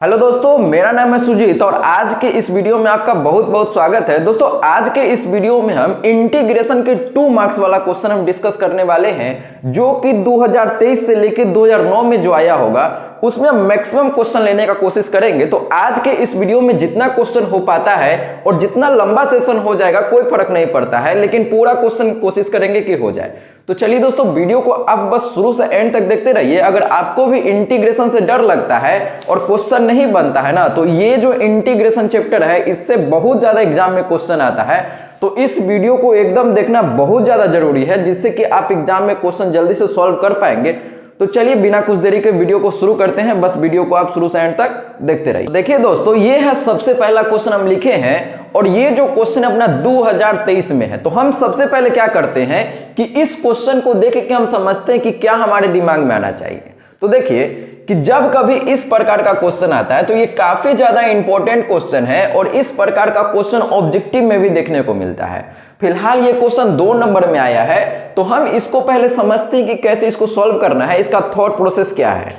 Hello दोस्तों, मेरा नाम है सुजीत और आज के इस वीडियो में आपका बहुत बहुत स्वागत है। दोस्तों, आज के इस वीडियो में हम इंटीग्रेशन के 2 मार्क्स वाला क्वेश्चन हम डिस्कस करने वाले हैं, जो कि 2023 से लेकर 2009 में जो आया होगा उसमें हम मैक्सिमम क्वेश्चन लेने का कोशिश करेंगे। तो आज के इस वीडियो में जितना क्वेश्चन हो पाता है और जितना लंबा सेशन हो जाएगा कोई फर्क नहीं पड़ता है, लेकिन पूरा क्वेश्चन कोशिश करेंगे कि हो जाए। तो चलिए दोस्तों, वीडियो को आप बस शुरू से एंड तक देखते रहिए। अगर आपको भी इंटीग्रेशन से डर लगता है और क्वेश्चन नहीं बनता है ना, तो ये जो इंटीग्रेशन चैप्टर है इससे बहुत ज्यादा एग्जाम में क्वेश्चन आता है। तो इस वीडियो को एकदम देखना बहुत ज्यादा जरूरी है, जिससे कि आप एग्जाम में क्वेश्चन जल्दी से सॉल्व कर पाएंगे। तो चलिए बिना कुछ देरी के वीडियो को शुरू करते हैं। बस वीडियो को आप शुरू से एंड तक देखते रहिए। देखिए दोस्तों, ये है सबसे पहला क्वेश्चन हम लिखे हैं और ये जो क्वेश्चन अपना 2023 में है। तो हम सबसे पहले क्या करते हैं कि इस क्वेश्चन को देख के हम समझते हैं कि क्या हमारे दिमाग में आना चाहिए। तो देखिए कि जब कभी इस प्रकार का क्वेश्चन आता है तो ये काफी ज्यादा इंपॉर्टेंट क्वेश्चन है और इस प्रकार का क्वेश्चन ऑब्जेक्टिव में भी देखने को मिलता है। फिलहाल ये क्वेश्चन 2 नंबर में आया है, तो हम इसको पहले समझते हैं कि कैसे इसको सॉल्व करना है, इसका थॉट प्रोसेस क्या है।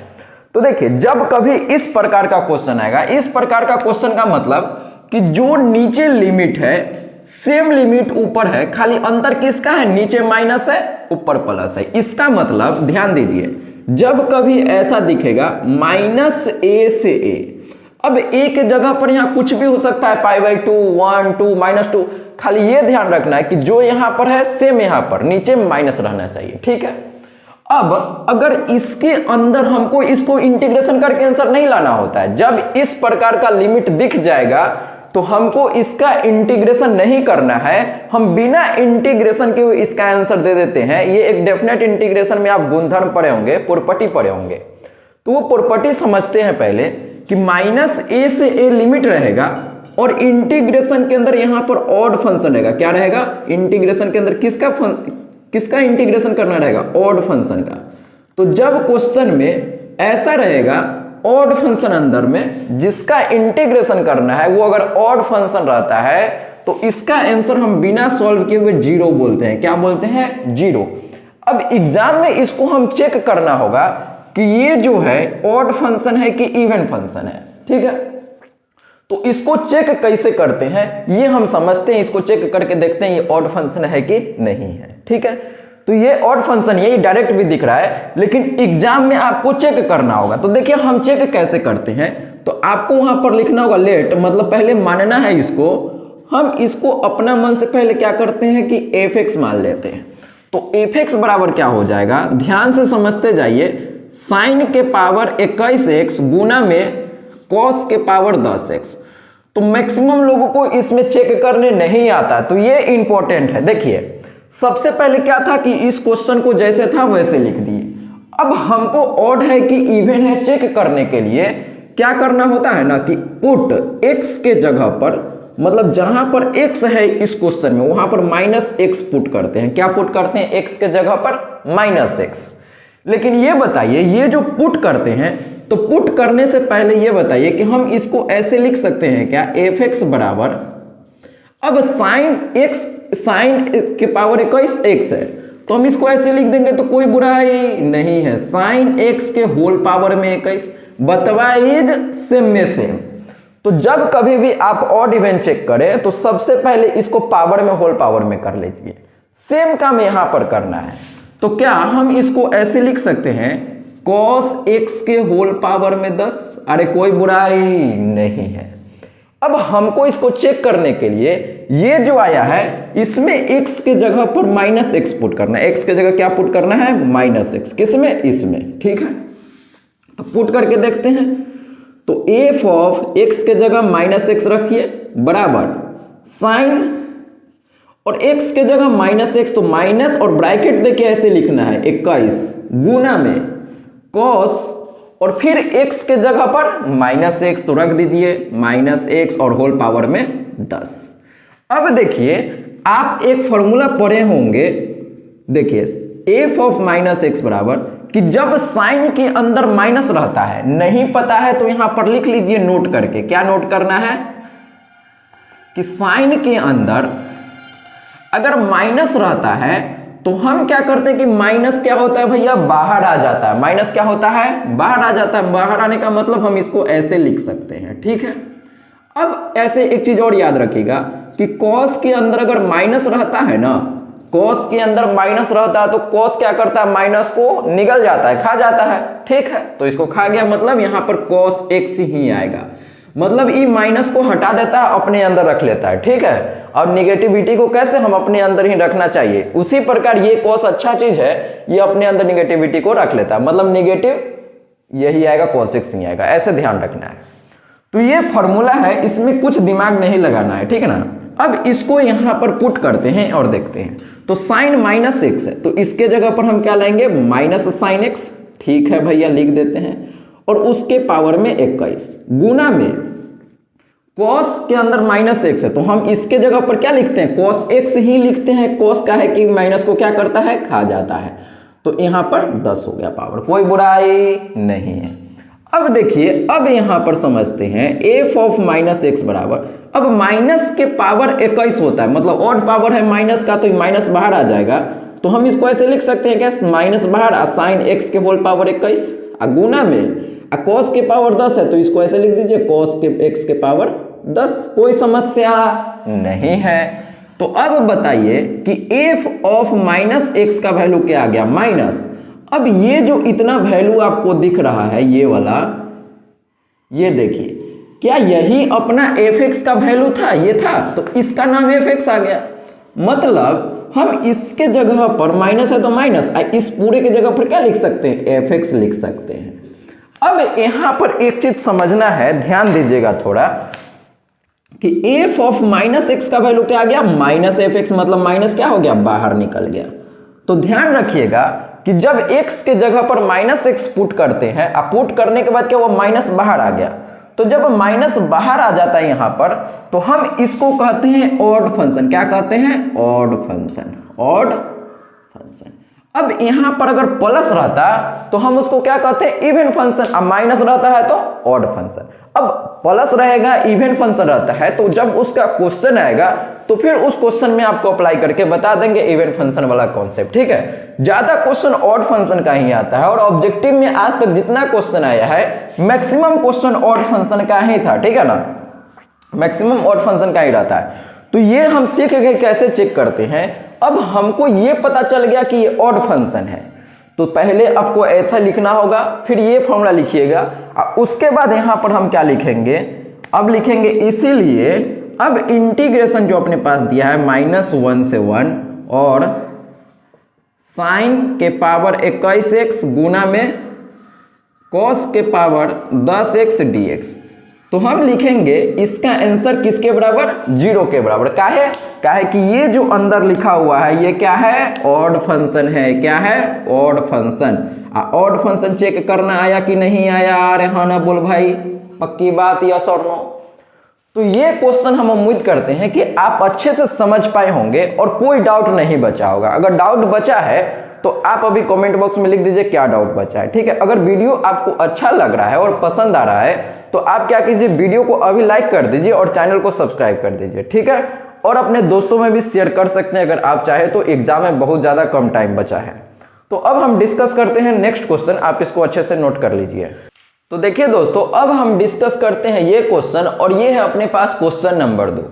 तो देखिए, जब कभी इस प्रकार का क्वेश्चन आएगा, इस प्रकार का क्वेश्चन का मतलब कि जो नीचे लिमिट है सेम लिमिट ऊपर है, खाली अंतर किसका है, नीचे माइनस है ऊपर प्लस है। इसका मतलब ध्यान दीजिए, जब कभी ऐसा दिखेगा -a से a, अब a के जगह पर यहां कुछ भी हो सकता है, π/2, 1, 2, -2। खाली ये ध्यान रखना है कि जो यहां पर है सेम यहां पर नीचे माइनस रहना चाहिए, ठीक है। अब अगर इसके अंदर हमको इसको इंटीग्रेशन करके आंसर नहीं लाना होता है, जब इस प्रकार का लिमिट दिख जाएगा तो हमको इसका इंटीग्रेशन नहीं करना है, हम बिना इंटीग्रेशन के इसका आंसर दे देते हैं। ये एक डेफिनेट इंटीग्रेशन में आप गुणधर्म पढ़े होंगे, प्रॉपर्टी पढ़े होंगे। तो वो प्रॉपर्टी समझते हैं पहले कि -a से a लिमिट रहेगा और इंटीग्रेशन के अंदर यहां पर ऑड फंक्शन रहेगा। क्या रहेगा इंटीग्रेशन के अंदर, किसका इंटीग्रेशन करना रहेगा, ऑड फंक्शन का। तो जब क्वेश्चन में ऐसा रहेगा ऑड फंक्शन अंदर में जिसका इंटीग्रेशन करना है, वो अगर ऑड फंक्शन रहता है तो इसका आंसर हम बिना सॉल्व किए हुए 0 बोलते हैं। क्या बोलते हैं, 0। अब एग्जाम में इसको हम चेक करना होगा कि ये जो है ऑड फंक्शन है कि इवन फंक्शन है, ठीक है। तो इसको चेक कैसे करते हैं ये हम समझते हैं, इसको चेक करके देखते हैं ये ऑड फंक्शन है कि नहीं है, ठीक है। तो ये ऑड फंक्शन है, ये डायरेक्ट भी दिख रहा है, लेकिन एग्जाम में आपको चेक करना होगा। तो देखिए हम चेक कैसे करते हैं, तो आपको वहां पर लिखना होगा लेट, मतलब पहले मानना है इसको। हम इसको अपना मन से पहले क्या करते हैं कि f(x) मान लेते हैं। तो f(x) बराबर क्या हो जाएगा, ध्यान से समझते जाइए, sin के पावर 21x गुना में cos के पावर 10x। तो मैक्सिमम लोगों को इसमें चेक करने नहीं आता, तो ये इंपॉर्टेंट है। देखिए सबसे पहले क्या था कि इस क्वेश्चन को जैसे था वैसे लिख दिए। अब हमको ऑड है कि इवन है चेक करने के लिए क्या करना होता है ना कि पुट x के जगह पर, मतलब जहां पर x है इस क्वेश्चन में वहां पर -x पुट करते हैं। क्या पुट करते हैं, x के जगह पर -x। लेकिन ये बताइए, ये जो पुट करते हैं, तो पुट करने से पहले ये बताइए कि हम इसको ऐसे लिख सकते हैं क्या, f(x) बराबर, अब sin के पावर 21x है तो हम इसको ऐसे लिख देंगे तो कोई बुराई नहीं है, sin x के होल पावर में 21 बतवा इज सेम में सेम। तो जब कभी भी आप ऑड इवन चेक करें तो सबसे पहले इसको पावर में, होल पावर में कर लीजिए। सेम काम यहां पर करना है। तो क्या हम इसको ऐसे लिख सकते हैं, cos x के होल पावर में 10, अरे कोई बुराई नहीं है। अब हमको इसको चेक करने के लिए ये जो आया है इसमें x के जगह पर -x पुट करना है। x के जगह क्या पुट करना है, -x, किसमें, इसमें, ठीक है। तो पुट करके देखते हैं, तो f(x) के जगह -x रखिए बराबर sin, और x के जगह -x, तो माइनस और ब्रैकेट देखिए ऐसे लिखना है 21 गुना में cos, और फिर x के जगह पर -x तो रख दीजिए -x और होल पावर में 10। अब देखिए आप एक फॉर्मूला पढ़े होंगे, देखिए f(-x) बराबर कि जब साइन के अंदर माइनस रहता है, नहीं पता है तो यहां पर लिख लीजिए नोट करके। क्या नोट करना है कि साइन के अंदर अगर माइनस रहता है तो हम क्या करते हैं कि माइनस क्या होता है भैया, बाहर आ जाता है। माइनस क्या होता है, बाहर आ जाता है। बाहर आने का मतलब हम इसको ऐसे लिख सकते हैं, ठीक है। अब ऐसे एक चीज और याद रखिएगा कि कॉस के अंदर अगर माइनस रहता है ना, कॉस के अंदर माइनस रहता है तो कॉस क्या करता है, माइनस को निगल जाता है, खा जाता है, ठीक है। तो इसको खा गया, मतलब यहां पर कॉस एक्स ही आएगा, मतलब ई माइनस को हटा देता है, अपने अंदर रख लेता है, ठीक है। और निगेटिविटी को कैसे हम अपने अंदर ही रखना चाहिए, उसी प्रकार ये कॉस अच्छा चीज है, ये अपने अंदर निगेटिविटी को रख लेता है, मतलब निगेटिव यही आएगा, कॉस एक्स नहीं आएगा, ऐसे ध्यान रखना है। तो ये फॉर्मूला है, इसमें कुछ दिमाग नहीं लगाना है, ठीक है ना। अब इसको यहां पर पुट करते हैं और देखते हैं। तो साइन माइनस एक्स है, तो इसके जगह पर हम क्या लाएंगे, माइनस साइन एक्स, ठीक है भैया, लिख देते हैं। और उसके पावर में 21 गुना में कॉस के अंदर माइनस एक्स है, तो हम इसके जगह पर क्या लिखते हैं, कॉस एक्स ही लिखते हैं। कॉस का है कि माइनस को क्या करता है, खा जाता है। तो यहां पर 10 हो गया पावर, कोई बुराई नहीं है। अब देखिए, अब यहां पर समझते हैं एफ ऑफ माइनस एक्स बराबर, अब माइनस के पावर 21 होता है, मतलब ऑड पावर है माइनस का, तो माइनस बाहर आ जाएगा। तो हम इसको ऐसे लिख सकते हैं क्या, माइनस बाहर साइन एक्स के होल पावर 21 गुना में कॉस के पावर 10 है, तो इसको ऐसे लिख दीजिए कॉस के एक्स के पावर 10, कोई समस्या नहीं है। तो अब बताइए कि एफ ऑफ माइनस एक्स का वैल्यू क्या आ गया, माइनस। अब ये जो इतना वैल्यू आपको दिख रहा है, ये वाला, ये देखिए, क्या यही अपना एफ एक्स का वैल्यू था, ये था, तो इसका नाम एफ एक्स आ गया। मतलब हम इसके जगह पर माइनस है तो माइनस, इस पूरे के जगह पर क्या लिख सकते हैं, एफ एक्स लिख सकते हैं। अब यहां पर एक चीज समझना है, ध्यान दीजिएगा थोड़ा, कि एफ ऑफ माइनस एक्स का वैल्यू क्या आ गया, माइनस एफ एक्स, मतलब माइनस क्या हो गया, बाहर निकल गया। तो ध्यान रखिएगा कि जब x के जगह पर माइनस एक्स पुट करते हैं, अब पुट करने के बाद क्या हुआ, माइनस बाहर आ गया। तो जब माइनस बाहर आ जाता है यहां पर, तो हम इसको कहते हैं ऑड फंक्शन। क्या कहते हैं, ऑड फंक्शन, ऑड फंक्शन। अब यहां पर अगर प्लस रहता तो हम उसको क्या कहते हैं, इवन फंक्शन। अब माइनस रहता है तो ऑड फंक्शन। अब प्लस रहेगा, इवन फंक्शन रहता है, तो जब उसका क्वेश्चन आएगा तो फिर उस क्वेश्चन में आपको अप्लाई करके बता देंगे इवन फंक्शन वाला कॉन्सेप्ट, ठीक है। ज्यादा क्वेश्चन ऑड फंक्शन का ही आता है, और ऑब्जेक्टिव में आज तक जितना क्वेश्चन आया है मैक्सिमम क्वेश्चन ऑड फंक्शन का ही था, ठीक है ना, मैक्सिमम ऑड फंक्शन का ही रहता है। तो ये हम सीख गए कैसे चेक करते हैं। अब हमको ये पता चल गया कि ये ऑड फंक्शन है, तो पहले आपको ऐसा लिखना होगा, फिर ये फॉर्मूला लिखिएगा, उसके बाद यहां पर हम क्या लिखेंगे, अब लिखेंगे इसीलिए अब इंटीग्रेशन जो अपने पास दिया है -1 से 1 और साइन के पावर 21x गुना में कॉस के पावर 10x dx। तो हम लिखेंगे इसका आंसर किसके बराबर, 0 के बराबर। काहे कि ये जो अंदर लिखा हुआ है ये क्या है, ऑड फंक्शन है। क्या है, odd function. Odd function check करना आया कि नहीं आया, अरे हाँ ना बोल भाई, पक्की बात, यस और नो। तो ये क्वेश्चन हम उम्मीद करते हैं कि आप अच्छे से समझ पाए होंगे और कोई डाउट नहीं बचा होगा। अगर डाउट बचा है तो आप अभी कमेंट बॉक्स में लिख दीजिए क्या डाउट बचा है, ठीक है। अगर वीडियो आपको अच्छा लग रहा है और पसंद आ रहा है तो आप क्या कीजिए, वीडियो को अभी लाइक कर दीजिए और चैनल को सब्सक्राइब कर दीजिए, ठीक है। और अपने दोस्तों में भी शेयर कर सकते हैं अगर आप चाहे तो, एग्जाम में बहुत ज्यादा कम टाइम बचा है। तो अब हम डिस्कस करते हैं नेक्स्ट क्वेश्चन, आप इसको अच्छे से नोट कर लीजिए। तो देखिए दोस्तों, अब हम डिस्कस करते हैं ये क्वेश्चन, और ये है अपने पास क्वेश्चन नंबर 2।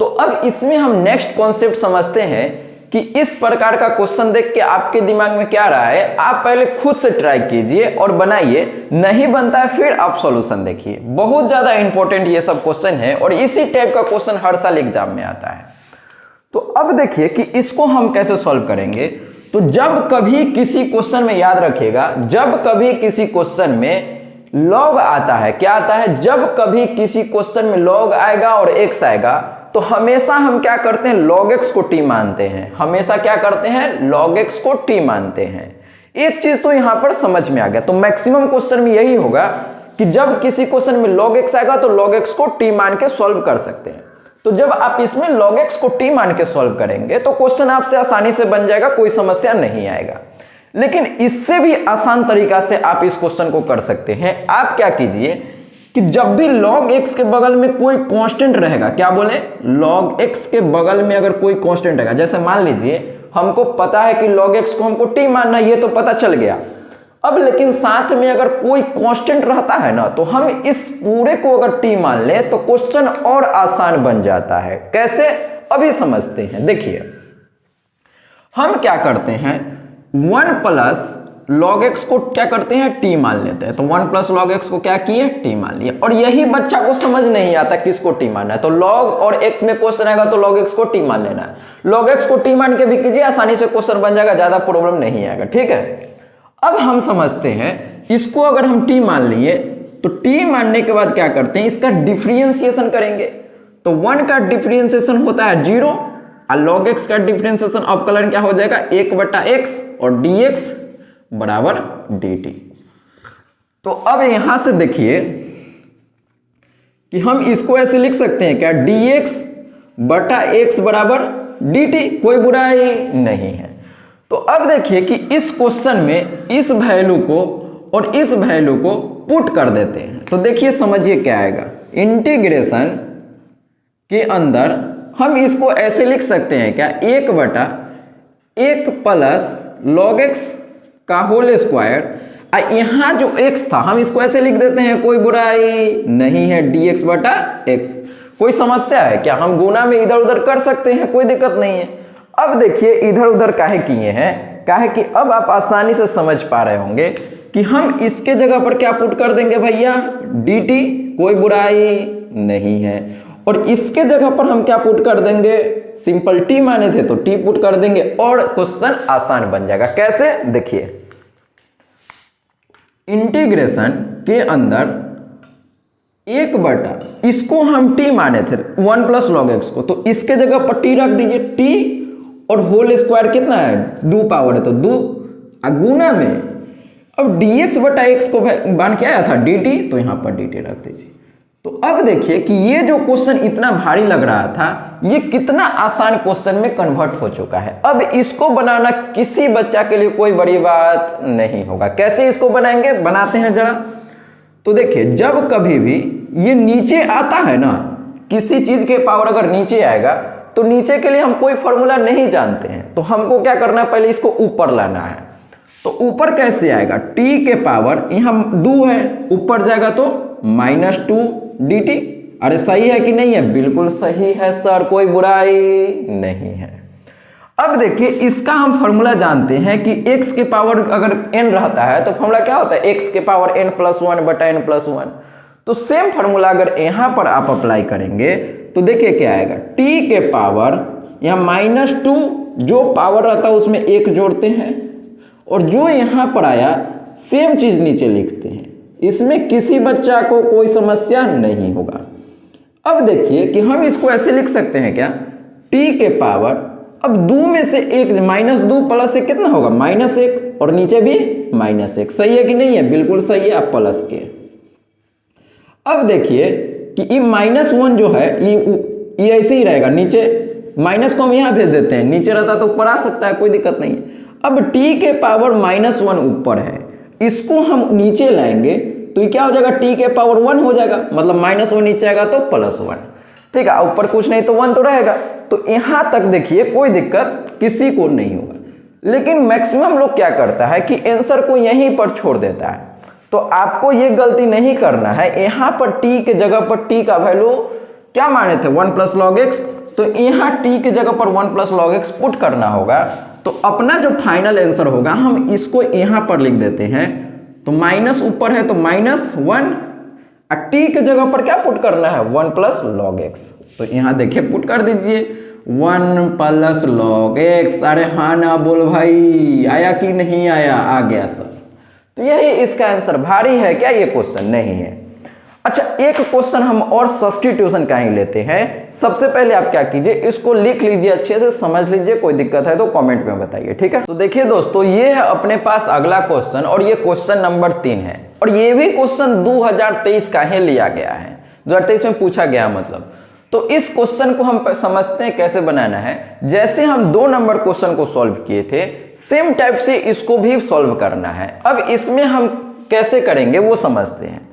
तो अब इसमें हम नेक्स्ट कॉन्सेप्ट समझते हैं कि इस प्रकार का क्वेश्चन देख के आपके दिमाग में क्या रहा है, आप पहले खुद से ट्राई कीजिए और बनाइए, नहीं बनता है फिर आप सॉल्यूशन देखिए। बहुत ज्यादा इंपॉर्टेंट ये सब क्वेश्चन है और इसी टाइप का क्वेश्चन हर साल एग्जाम में आता है। तो अब देखिए कि इसको हम कैसे सॉल्व करेंगे। तो जब कभी किसी क्वेश्चन में, याद रखिएगा, जब कभी किसी क्वेश्चन में लॉग आता है, क्या आता है, जब कभी किसी क्वेश्चन में लॉग आएगा और एक्स आएगा तो हमेशा हम क्या करते हैं, लॉग एक्स को टी मानते हैं। हमेशा क्या करते हैं, लॉग एक्स को टी मानते हैं। एक चीज तो यहां पर समझ में आ गया। तो मैक्सिमम क्वेश्चन में यही होगा कि जब किसी क्वेश्चन में लॉग एक्स आएगा तो लॉग एक्स को टी मान के सॉल्व कर सकते हैं। तो जब आप इसमें log x को t मान के सॉल्व करेंगे तो क्वेश्चन आपसे आसानी से बन जाएगा, कोई समस्या नहीं आएगा। लेकिन इससे भी आसान तरीका से आप इस क्वेश्चन को कर सकते हैं। आप क्या कीजिए कि जब भी log x के बगल में कोई कांस्टेंट रहेगा, क्या बोले, log x के बगल में अगर कोई कांस्टेंट रहेगा, जैसे मान लीजिए हमको पता है कि log x को हमको t मानना है, ये तो पता चल गया। अब लेकिन साथ में अगर कोई कांस्टेंट रहता है ना, तो हम इस पूरे को अगर t मान ले तो क्वेश्चन और आसान बन जाता है। कैसे, अभी समझते हैं। देखिए हम क्या करते हैं, 1 प्लस log x को क्या करते हैं, t मान लेते हैं। तो 1 प्लस log x को क्या किए, t मान लिया। और यही बच्चा को समझ नहीं आता किसको t मानना है। तो log और x में क्वेश्चन आएगा तो log x को t मान लेना है। log x को t मान के भी कीजिए, आसानी से क्वेश्चन बन जाएगा, ज्यादा प्रॉब्लम नहीं आएगा। ठीक है, अब हम समझते हैं इसको अगर हम t मान लिए तो t मानने के बाद क्या करते हैं, इसका डिफरेंशिएशन करेंगे। तो 1 का डिफरेंशिएशन होता है 0 और log x का डिफरेंशिएशन अवकलन क्या हो जाएगा, 1/x और dx बराबर dt। तो अब यहां से देखिए कि हम इसको ऐसे लिख सकते हैं क्या, dx/x बराबर dt, कोई बुराई नहीं है। तो अब देखिए कि इस क्वेश्चन में इस वैल्यू को और इस वैल्यू को पुट कर देते हैं। तो देखिए समझिए क्या आएगा, इंटीग्रेशन के अंदर हम इसको ऐसे लिख सकते हैं क्या, 1/1 प्लस log x का होल स्क्वायर, यहां जो x था हम इसको ऐसे लिख देते हैं, कोई बुराई नहीं है, dx/x। कोई समस्या है क्या, हम गुना में इधर उधर कर सकते हैं, कोई दिक्कत नहीं है। अब देखिए इधर उधर काहे किए हैं, काहे कि अब आप आसानी से समझ पा रहे होंगे कि हम इसके जगह पर क्या पुट कर देंगे भैया, dt, कोई बुराई नहीं है। और इसके जगह पर हम क्या पुट कर देंगे, सिंपल t माने थे तो t पुट कर देंगे और क्वेश्चन आसान बन जाएगा। कैसे, देखिए इंटीग्रेशन के अंदर 1/, इसको हम t माने थे 1 प्लस log x को, तो इसके जगह पर t रख दीजिए, t और होल स्क्वायर कितना है, 2 पावर है तो 2 गुना में। अब dx/x को बन के आया था dt, तो यहां पर dt रख दीजिए। तो अब देखिए कि ये जो क्वेश्चन इतना भारी लग रहा था, ये कितना आसान क्वेश्चन में कन्वर्ट हो चुका है। अब इसको बनाना किसी बच्चा के लिए कोई बड़ी बात नहीं होगा। कैसे इसको बनाएंगे, बनाते हैं जरा। तो देखिए जब कभी भी ये नीचे आता है ना, किसी चीज के पावर अगर नीचे आएगा तो नीचे के लिए हम कोई फॉर्मूला नहीं जानते हैं, तो हमको क्या करना है, पहले इसको ऊपर लाना है। तो ऊपर कैसे आएगा, t के पावर यहाँ 2 है, ऊपर जाएगा तो -2 dt। अरे सही है कि नहीं है, बिल्कुल सही है सर, कोई बुराई नहीं है। अब देखिए इसका हम फॉर्मूला जानते हैं कि x के पावर अगर n रहता है तो फॉर्मूला क्या होता है, x के पावर n+1/n+1। तो सेम फॉर्मूला अगर यहां पर आप अप्लाई करेंगे तो देखिए क्या आएगा, t के पावर यहाँ -2, जो पावर रहता है उसमें 1 जोड़ते हैं और जो यहां पर आया सेम चीज नीचे लिखते हैं। इसमें किसी बच्चा को कोई समस्या नहीं होगा। अब देखिए कि हम इसको ऐसे लिख सकते हैं क्या, t के पावर, अब 2 में से 1, -2 प्लस 1 कितना होगा, -1, और नीचे भी -1। सही है कि नहीं है, बिल्कुल सही है, आप प्लस के। अब देखिए कि ये -1 जो है ये ऐसे ही रहेगा, नीचे माइनस को हम यहाँ भेज देते हैं, नीचे रहता तो ऊपर आ सकता है, कोई दिक्कत नहीं। अब t के पावर -1 ऊपर है, इसको हम नीचे लाएंगे तो ये क्या हो जाएगा, t के पावर 1 हो जाएगा, मतलब -1 नीचे आएगा तो +1। ठीक है, ऊपर कुछ नहीं तो 1 तो रहेगा। तो यहां तक देखिए कोई दिक्कत किसी को नहीं होगा। लेकिन मैक्सिमम लोग क्या करता है कि आंसर को यहीं पर छोड़ देता है। तो आपको ये गलती नहीं करना है। यहां पर t के जगह पर t का वैल्यू क्या माने थे, 1 प्लस log x, तो यहाँ t के जगह पर 1 प्लस log x पुट करना होगा। तो अपना जो फाइनल आंसर होगा हम इसको यहाँ पर लिख देते हैं। तो माइनस ऊपर है तो -1, t के जगह पर क्या पुट करना है, 1 प्लस log x। तो यहाँ देखिए पुट कर दीजिए 1 प्लस log x। अरे हाँ ना बोल भाई, आया कि नहीं आया, आ गया सर। तो यही इसका आंसर। भारी है क्या ये क्वेश्चन, नहीं है। अच्छा, एक क्वेश्चन हम और सब्स्टिट्यूशन का ही लेते हैं। सबसे पहले आप क्या कीजिए, इसको लिख लीजिए, अच्छे से समझ लीजिए, कोई दिक्कत है तो कमेंट में बताइए, ठीक है। तो देखिए दोस्तों, ये है अपने पास अगला क्वेश्चन और ये क्वेश्चन नंबर 3 है और ये भी क्वेश्चन 2023 का ही लिया गया है, 2023 में पूछा गया मतलब। तो इस क्वेश्चन को हम समझते हैं कैसे बनाना है। जैसे हम 2 नंबर क्वेश्चन को सॉल्व किए थे, सेम टाइप से इसको भी सॉल्व करना है। अब इसमें हम कैसे करेंगे वो समझते हैं।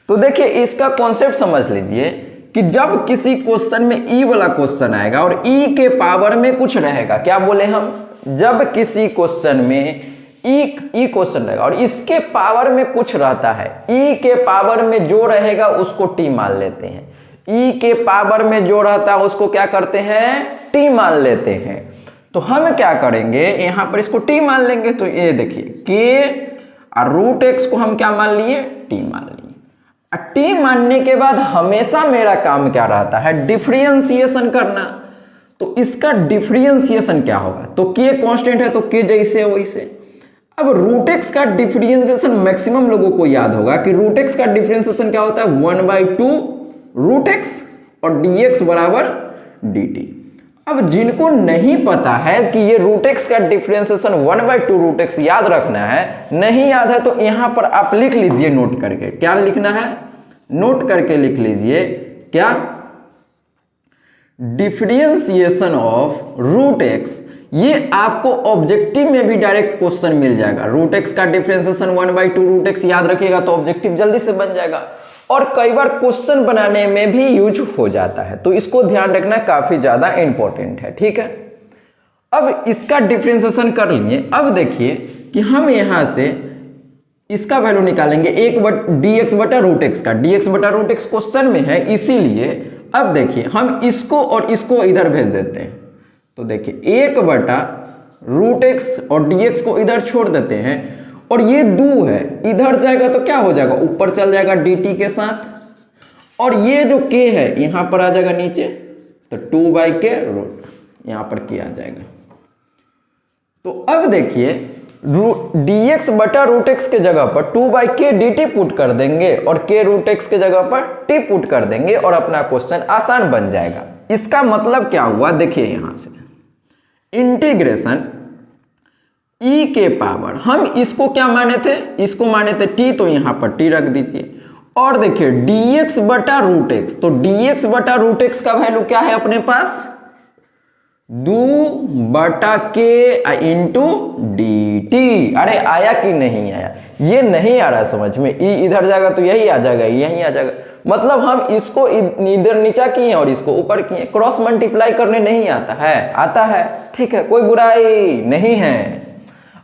तो देखिए इसका कॉन्सेप्ट समझ लीजिए कि जब किसी क्वेश्चन में ई वाला क्वेश्चन आएगा और ई के पावर में कुछ रहेगा, क्या बोले हम, जब किसी क्वेश्चन में ई क्वेश्चन रहेगा और इसके पावर में कुछ रहता है, ई के पावर में जो रहेगा उसको टी मान लेते हैं। ई के पावर में जो रहता है उसको क्या करते हैं, टी मान लेते हैं। तो हम क्या करेंगे, यहां पर इसको टी मान लेंगे। तो ये देखिए के और रूट एक्स को हम क्या मान लिए, टी मान लिए। टी मानने के बाद हमेशा मेरा काम क्या रहता है, डिफरेंशिएशन करना। तो इसका डिफरेंशिएशन क्या होगा, तो के कांस्टेंट है तो के जैसे वैसे। अब रूट एक्स का डिफरेंशिएशन मैक्सिमम लोगों को याद होगा कि रूट एक्स का डिफरेंशिएशन क्या होता है, 1/2 रूट एक्स और dx बराबर dt। अब जिनको नहीं पता है कि ये रूट एक्स का डिफरेंशिएशन 1/2 रूट एक्स याद रखना है, नहीं याद है तो यहां पर आप लिख लीजिए नोट करके, क्या लिखना है, नोट करके लिख लीजिए, क्या, डिफरेंशिएशन ऑफ रूट एक्स। ये आपको ऑब्जेक्टिव में भी डायरेक्ट क्वेश्चन मिल जाएगा। रूट एक्स का डिफरेंशिएशन 1/2 रूट एक्स याद रखिएगा तो ऑब्जेक्टिव जल्दी से बन जाएगा और कई बार क्वेश्चन बनाने में भी यूज हो जाता है। तो इसको ध्यान रखना काफी ज्यादा इंपॉर्टेंट है, ठीक है। अब इसका डिफरेंशिएशन कर लिए। अब देखिए कि हम यहां से इसका वैल्यू निकालेंगे dx बटा रूट एक्स का, dx बटा रूट एक्स क्वेश्चन में है इसीलिए। अब देखिए हम इसको और इसको इधर भेज देते हैं। तो देखिए 1 बटा रूट एक्स और dx को इधर छोड़ देते हैं और ये 2 है, इधर जाएगा तो क्या हो जाएगा, ऊपर चल जाएगा dt के साथ, और ये जो k है यहां पर आ जाएगा नीचे, तो 2/k रूट यहां पर k आ जाएगा। तो अब देखिए dx बटा रूट एक्स के जगह पर 2/k dt पुट कर देंगे और k रूट एक्स के जगह पर t पुट कर देंगे और अपना क्वेश्चन आसान बन जाएगा। इसका मतलब क्या हुआ, देखिए यहां से इंटीग्रेशन e के पावर, हम इसको क्या माने थे, इसको माने थे t, तो यहां पर t रख दीजिए। और देखिए dx बटा रूट एक्स, तो dx बटा रूट एक्स का वैल्यू क्या है अपने पास, 2/k इंटू dt। अरे आया कि नहीं आया, ये नहीं आ रहा समझ में, e इधर जाएगा तो यही आ जाएगा, यही आ जाएगा। मतलब हम इसको इधर नीचा किए और इसको ऊपर किए, क्रॉस मल्टीप्लाई करने नहीं आता है, आता है, ठीक है, कोई बुराई नहीं है।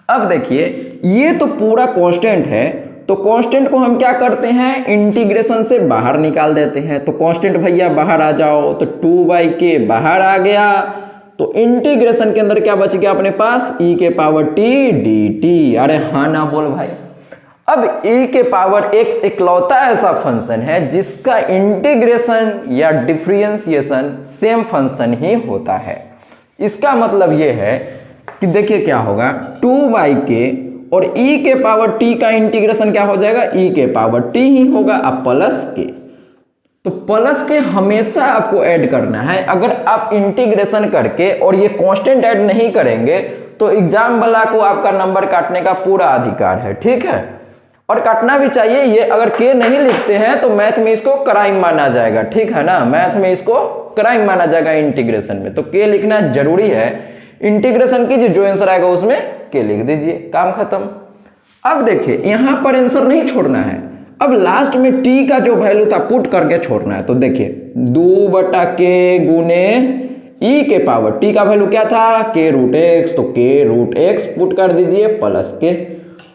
अब देखिए ये तो पूरा कांस्टेंट है, तो कांस्टेंट को हम क्या करते हैं, इंटीग्रेशन से बाहर निकाल देते हैं। तो कांस्टेंट भैया बाहर आ जाओ, तो 2/k बाहर आ गया, तो इंटीग्रेशन के अंदर क्या बच गया अपने पास, e के पावर t dt। अरे हाँ ना बोल भाई। अब e के पावर x इकलौता ऐसा फंक्शन है जिसका इंटीग्रेशन या डिफरेंशिएशन सेम फंक्शन ही होता है। इसका मतलब ये है कि देखिए क्या होगा, 2/k और e के पावर t का इंटीग्रेशन क्या हो जाएगा, e के पावर t ही होगा, अब प्लस के, तो प्लस के हमेशा आपको ऐड करना है। अगर आप इंटीग्रेशन करके और ये कांस्टेंट ऐड नहीं करेंगे तो एग्जाम वाला को आपका नंबर काटने का पूरा अधिकार है, ठीक है, और काटना भी चाहिए। ये अगर के नहीं लिखते हैं तो मैथ में इसको क्राइम माना जाएगा, ठीक है ना, मैथ में इसको क्राइम माना जाएगा इंटीग्रेशन में। तो के लिखना जरूरी है, इंटीग्रेशन कीजिए, जो आंसर आएगा उसमें के लिख दीजिए, काम खत्म। अब देखिए यहां पर आंसर नहीं छोड़ना है, अब लास्ट में t का जो वैल्यू था पुट करके छोड़ना है। तो देखिए 2/k गुने e के पावर t का वैल्यू क्या था, k रूट एक्स, तो k रूट एक्स पुट कर दीजिए प्लस के,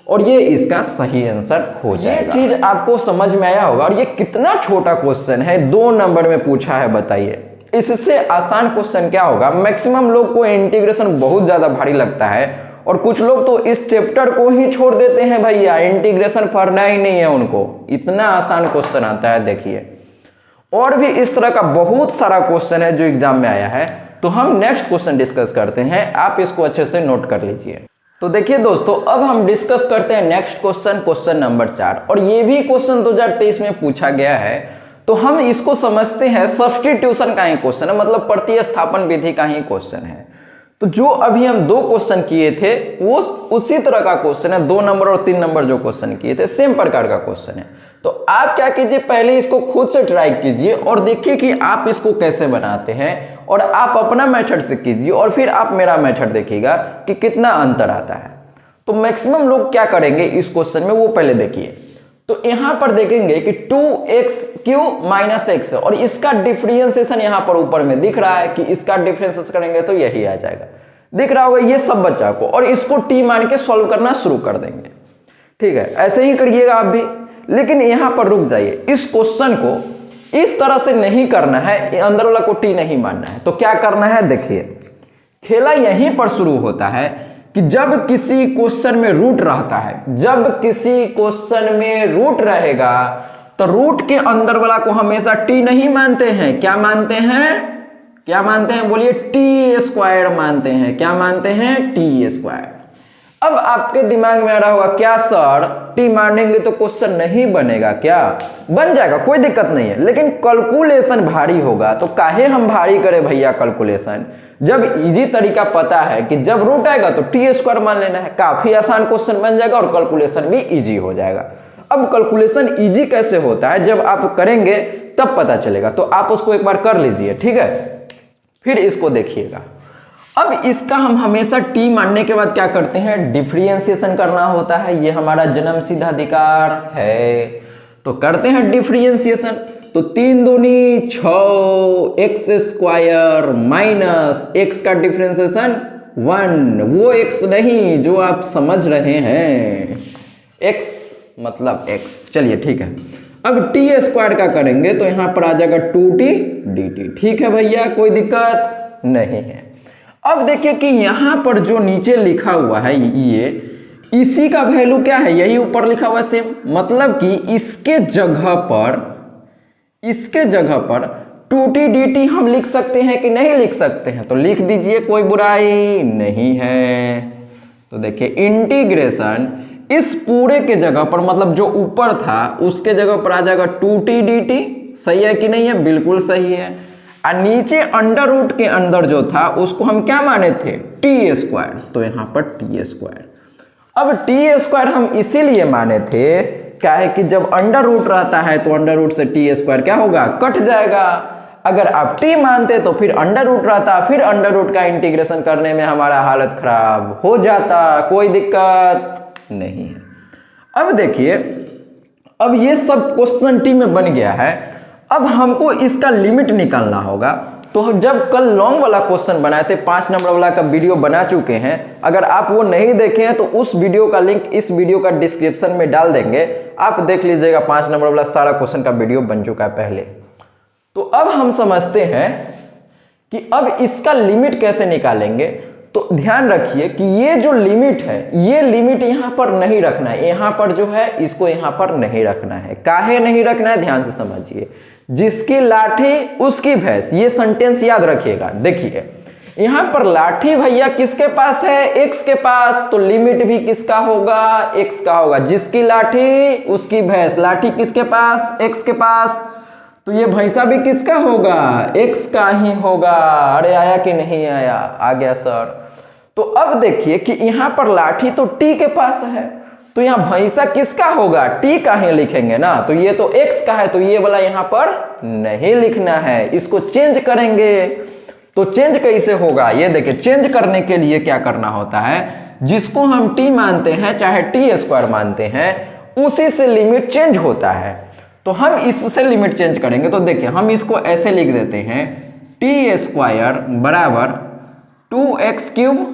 और ये इसका सही आंसर हो जाएगा। ये चीज आपको समझ में आया होगा। और ये कितना छोटा क्वेश्चन है, 2 नंबर में पूछा है, बताइए इससे आसान क्वेश्चन क्या होगा। मैक्सिमम लोग को इंटीग्रेशन बहुत ज्यादा भारी लगता है और कुछ लोग तो इस चैप्टर को ही छोड़ देते हैं, भैया इंटीग्रेशन पढ़ना ही नहीं है उनको, इतना आसान क्वेश्चन आता है। देखिए और भी इस तरह का बहुत सारा क्वेश्चन है जो एग्जाम में आया है, तो हम नेक्स्ट क्वेश्चन डिस्कस करते हैं, आप इसको अच्छे से नोट कर लीजिए। तो देखिए दोस्तों, अब हम डिस्कस करते हैं नेक्स्ट क्वेश्चन, क्वेश्चन नंबर 4, और ये भी क्वेश्चन 2023 में पूछा गया है। तो हम इसको समझते हैं सब्स्टिट्यूशन का ही क्वेश्चन है, मतलब प्रतिस्थापन विधि का ही क्वेश्चन है। तो जो अभी हम 2 क्वेश्चन किए थे वो उसी तरह का क्वेश्चन है, 2 नंबर और 3 नंबर जो क्वेश्चन किए थे सेम प्रकार का क्वेश्चन है। तो आप क्या कीजिए, पहले इसको खुद से ट्राई कीजिए और देखिए कि आप इसको कैसे बनाते हैं, और आप अपना मेथड से कीजिए और फिर आप मेरा मेथड देखिएगा कि कितना अंतर आता है। तो मैक्सिमम लोग क्या करेंगे इस क्वेश्चन में, वो पहले देखिए। तो यहां पर देखेंगे कि 2x³ माइनस x है और इसका डिफरेंशिएशन यहां पर ऊपर में दिख रहा है कि इसका डिफरेंशिएशन करेंगे तो यही आ जाएगा, दिख रहा होगा ये सब बच्चा को, और इसको t मान के सॉल्व करना शुरू कर देंगे। ठीक है, ऐसे ही करिएगा आप भी, लेकिन यहां पर रुक जाइए, इस क्वेश्चन को इस तरह से नहीं करना है, अंदर वाला को t नहीं मानना है। तो क्या करना है, देखिए खेला यहीं पर शुरू होता है कि जब किसी क्वेश्चन में रूट रहता है, जब किसी क्वेश्चन में रूट रहेगा तो रूट के अंदर वाला को हमेशा t नहीं मानते हैं, क्या मानते हैं, क्या मानते हैं, बोलिए t² मानते हैं। क्या मानते हैं, t²। अब आपके दिमाग में आ रहा होगा क्या सर t मानेंगे तो क्वेश्चन नहीं बनेगा क्या, बन जाएगा, कोई दिक्कत नहीं है, लेकिन कैलकुलेशन भारी होगा। तो काहे हम भारी करें भैया कैलकुलेशन, जब इजी तरीका पता है कि जब रूट आएगा तो t² मान लेना है, काफी आसान क्वेश्चन बन जाएगा और कैलकुलेशन भी इजी हो जाएगा। अब कैलकुलेशन इजी कैसे होता है, जब आप करेंगे तब पता चलेगा, तो आप उसको एक बार कर लीजिए, ठीक है, फिर इसको देखिएगा। अब इसका हम हमेशा t मानने के बाद क्या करते हैं, डिफरेंशिएशन करना होता है, ये हमारा जन्मसिद्ध अधिकार है। तो करते हैं डिफरेंशिएशन, तो 3 दूनी 6 x² माइनस x का डिफरेंशिएशन 1, वो x नहीं जो आप समझ रहे हैं, x मतलब x। चलिए ठीक है, अब t² का करेंगे तो यहां पर आ जाएगा 2t dt। ठीक है भैया, कोई दिक्कत नहीं है। अब देखिए कि यहां पर जो नीचे लिखा हुआ है ये, इसी का वैल्यू क्या है, यही ऊपर लिखा हुआ है सेम, मतलब कि इसके जगह पर 2t dt हम लिख सकते हैं कि नहीं लिख सकते हैं, तो लिख दीजिए, कोई बुराई नहीं है। तो देखिए इंटीग्रेशन इस पूरे के जगह पर, मतलब जो ऊपर था उसके जगह पर आ जाएगा 2t dt। सही है कि नहीं है, बिल्कुल सही है। और नीचे अंडर रूट के अंदर जो था उसको हम क्या माने थे, t², तो यहां पर t²। अब t² हम इसीलिए माने थे, क्या है कि जब अंडर रूट रहता है तो अंडर रूट से t² क्या होगा, कट जाएगा। अगर आप t मानते तो फिर अंडर रूट रहता, फिर अंडर रूट का इंटीग्रेशन करने में हमारा हालत खराब हो जाता, कोई दिक्कत नहीं है। अब देखिए, अब ये सब क्वेश्चन t में बन गया है, अब हमको इसका लिमिट निकालना होगा। तो हम जब कल लॉन्ग वाला क्वेश्चन बनाए थे, 5 नंबर वाला का वीडियो बना चुके हैं, अगर आप वो नहीं देखे हैं तो उस वीडियो का लिंक इस वीडियो का डिस्क्रिप्शन में डाल देंगे, आप देख लीजिएगा। 5 नंबर वाला सारा क्वेश्चन का वीडियो बन चुका है पहले। तो अब हम समझते हैं कि अब इसका लिमिट कैसे निकालेंगे। तो ध्यान रखिए कि ये जो लिमिट है, ये लिमिट यहां पर नहीं रखना है, यहां पर जो है इसको यहां पर नहीं रखना है। काहे नहीं रखना है, ध्यान से समझिए, जिसकी लाठी उसकी भैंस, ये सेंटेंस याद रखिएगा। देखिए यहां पर लाठी भैया किसके पास है, x के पास, तो लिमिट भी किसका होगा, x का होगा। जिसकी लाठी उसकी भैंस, लाठी किसके पास, x के पास, तो ये भैंसा भी किसका होगा, x का ही होगा। अरे आया कि नहीं आया, आ गया सर। तो अब देखिए कि यहां पर लाठी तो t के पास है, तो यहां भैंसा किसका होगा, t का ही लिखेंगे ना, तो ये तो x का है, तो ये वाला यहां पर नहीं लिखना है, इसको चेंज करेंगे। तो चेंज कैसे होगा, ये देखिए, चेंज करने के लिए क्या करना होता है, जिसको हम t मानते हैं चाहे t² मानते हैं, उसी से लिमिट चेंज होता है। तो हम इससे लिमिट चेंज करेंगे। तो देखिए हम इसको ऐसे लिख देते हैं, t² बराबर 2x³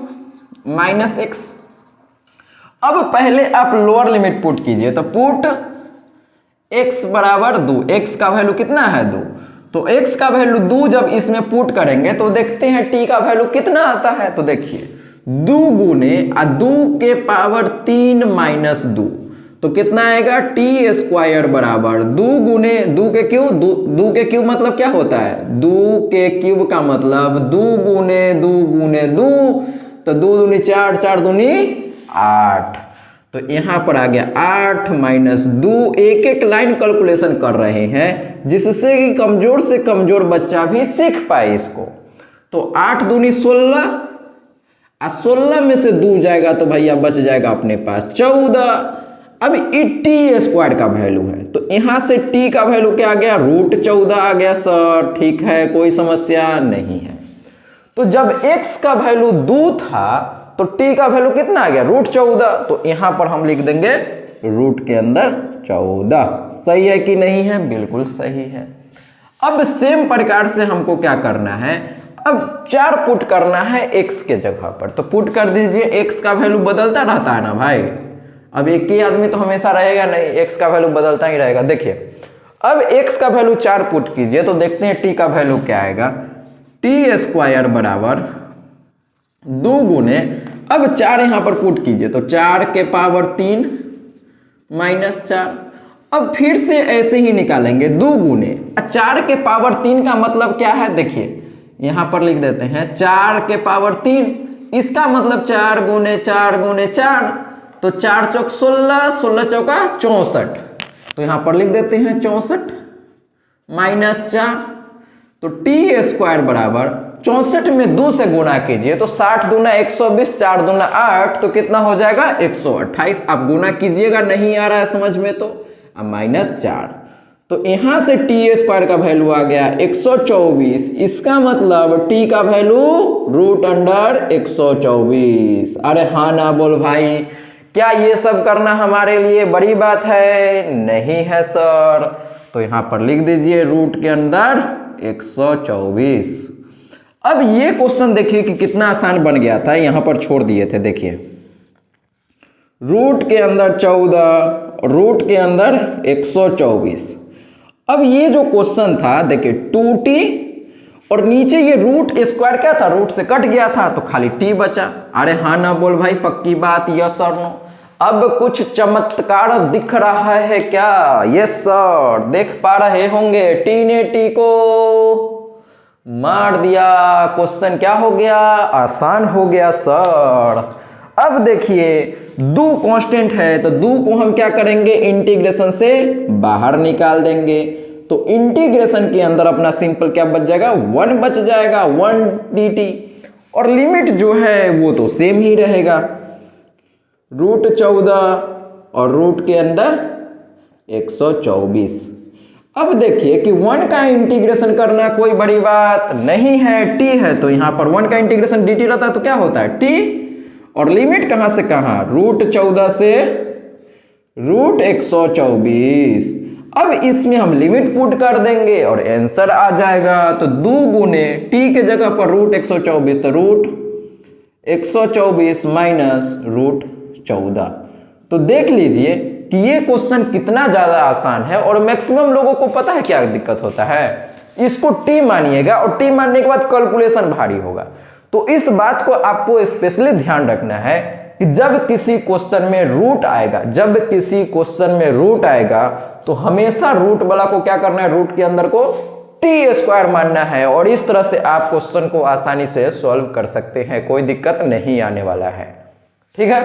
माइनस x। अब पहले आप लोअर लिमिट पुट कीजिए, तो पुट x बराबर 2, x का वैल्यू कितना है 2, तो x का वैल्यू 2 जब इसमें पुट करेंगे तो देखते हैं t का वैल्यू कितना आता है। तो देखिए 2 गुने 2 के पावर 3 माइनस 2, तो कितना आएगा, t² बराबर 2 गुने 2 के क्यूब, 2 के क्यूब मतलब क्या होता है, 2 के क्यूब का मतलब 2 गुने 2 गुने 2, तो 2 दूनी 4, 4 दूनी 8, तो यहां पर आ गया 8 माइनस 2। एक एक लाइन कैलकुलेशन कर रहे हैं जिससे कि कमजोर से कमजोर बच्चा भी सीख पाए इसको। तो 8 दूनी 16, 16 में से 2 जाएगा तो भैया बच जाएगा अपने पास 14। अब t² का वैल्यू है, तो यहां से t का वैल्यू क्या आ गया, √14 आ गया सर। ठीक है, कोई समस्या नहीं है। तो जब x का वैल्यू 2 था तो t का वैल्यू कितना आ गया, √14, तो यहां पर हम लिख देंगे रूट के अंदर 14। सही है कि नहीं है? बिल्कुल सही है। अब सेम प्रकार से हमको क्या करना है, अब 4 पुट करना है x के जगह पर। तो पुट कर दीजिए, x का वैल्यू बदलता रहता है ना भाई, अब एक ही आदमी तो हमेशा रहेगा नहीं, x का वैल्यू बदलता ही रहेगा। देखिए अब x का वैल्यू 4 पुट कीजिए तो देखते हैं t का वैल्यू क्या आएगा। टी स्क्वायर बराबर 2 गुने, अब 4 यहां पर पुट कीजिए तो 4 के पावर 3 माइनस 4। अब फिर से ऐसे ही निकालेंगे 2 गुने 4 के पावर 3 का मतलब क्या है, देखिए यहां पर लिख देते हैं 4 के पावर 3, इसका मतलब 4 गुने 4 गुने 4, तो 4 चौक 16, 16 चौका 64, तो यहां पर लिख देते हैं 64 माइनस 4। तो टी स्क्वायर बराबर 64 में 2 से गुना कीजिए तो 60 दूना 120, 4 दूना 8, तो कितना हो जाएगा 128। आप गुना कीजिएगा, नहीं आ रहा है समझ में तो अब माइनस 4, तो यहां से टी स्क्वायर का वैल्यू आ गया 124। इसका मतलब टी का वैल्यू रूट अंडर 124। अरे हाँ ना बोल भाई, क्या ये सब करना हमारे लिए बड़ी बात है? नहीं है सर। तो यहां पर लिख दीजिए रूट के अंदर 124। अब ये क्वेश्चन देखिए कि कितना आसान बन गया था, यहां पर छोड़ दिए थे। देखिए रूट के अंदर 14, रूट के अंदर 124। अब ये जो क्वेश्चन था देखिए 2t और नीचे ये रूट स्क्वायर क्या था, रूट से कट गया था तो खाली t बचा। अरे हाँ ना बोल भाई, पक्की बात, यस और नो। अब कुछ चमत्कार दिख रहा है क्या? यस सर, देख पा रहे होंगे t ने t को मार दिया। क्वेश्चन क्या हो गया, आसान हो गया सर। अब देखिए दो कांस्टेंट है तो दो को हम क्या करेंगे, इंटीग्रेशन से बाहर निकाल देंगे। तो इंटीग्रेशन के अंदर अपना सिंपल क्या बच जाएगा, 1 बच जाएगा, 1 dt। और लिमिट जो है वो तो सेम ही रहेगा, रूट 14 और रूट के अंदर 124। अब देखिए कि 1 का इंटीग्रेशन करना कोई बड़ी बात नहीं है, t है तो यहां पर 1 का इंटीग्रेशन dt रहता है तो क्या होता है t, और लिमिट कहां से कहां, रूट 14 से रूट 124। अब इसमें हम लिमिट पुट कर देंगे और आंसर आ जाएगा। तो 2 गुने t के जगह पर रूट 124, तो रूट 124 माइनस रूट 14। तो देख लीजिए कि ये क्वेश्चन कितना ज्यादा आसान है। और मैक्सिमम लोगों को पता है क्या दिक्कत होता है, इसको t मानिएगा और t मानने के बाद कैलकुलेशन भारी होगा। तो इस बात को आपको स्पेशली ध्यान रखना है कि जब किसी क्वेश्चन में रूट आएगा, जब किसी क्वेश्चन में रूट आएगा तो हमेशा रूट वाला को क्या करना है, रूट के अंदर को टी स्क्वायर मानना है। और इस तरह से आप क्वेश्चन को आसानी से सॉल्व कर सकते हैं, कोई दिक्कत नहीं आने वाला है। ठीक है,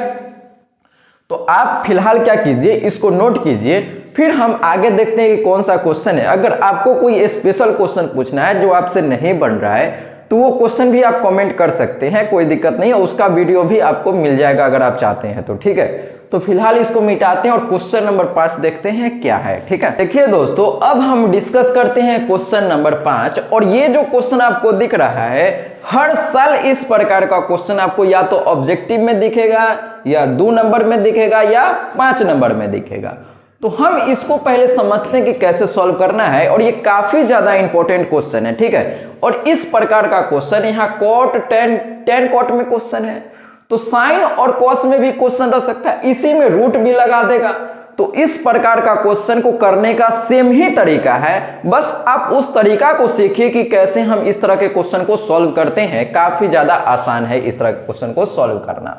तो आप फिलहाल क्या कीजिए, इसको नोट कीजिए, फिर हम आगे देखते हैं कि कौन सा क्वेश्चन है। अगर आपको कोई स्पेशल क्वेश्चन पूछना है जो आपसे नहीं बन रहा है तो वो क्वेश्चन भी आप कमेंट कर सकते हैं, कोई दिक्कत नहीं है, उसका वीडियो भी आपको मिल जाएगा अगर आप चाहते हैं तो। ठीक है, तो फिलहाल इसको मिटाते हैं और क्वेश्चन नंबर 5 देखते हैं क्या है। ठीक है, देखिए दोस्तों, अब हम डिस्कस करते हैं क्वेश्चन नंबर 5। और ये जो क्वेश्चन आपको दिख रहा है, हर साल इस प्रकार का क्वेश्चन आपको या तो ऑब्जेक्टिव में दिखेगा, या 2 नंबर में दिखेगा, या 5 नंबर में दिखेगा। तो हम इसको पहले समझते हैं कि कैसे सॉल्व करना है, और ये काफी ज्यादा इंपॉर्टेंट क्वेश्चन है। ठीक है, और इस प्रकार का क्वेश्चन यहाँ कॉट टेन कॉट में क्वेश्चन है, तो साइन और कॉस में भी क्वेश्चन रह सकता है, इसी में रूट भी लगा देगा। तो इस प्रकार का क्वेश्चन को करने का सेम ही तरीका है, बस आप उस तरीका को सीखिए कि कैसे हम इस तरह के क्वेश्चन को सॉल्व करते हैं। काफी ज्यादा आसान है इस तरह के क्वेश्चन को सॉल्व करना।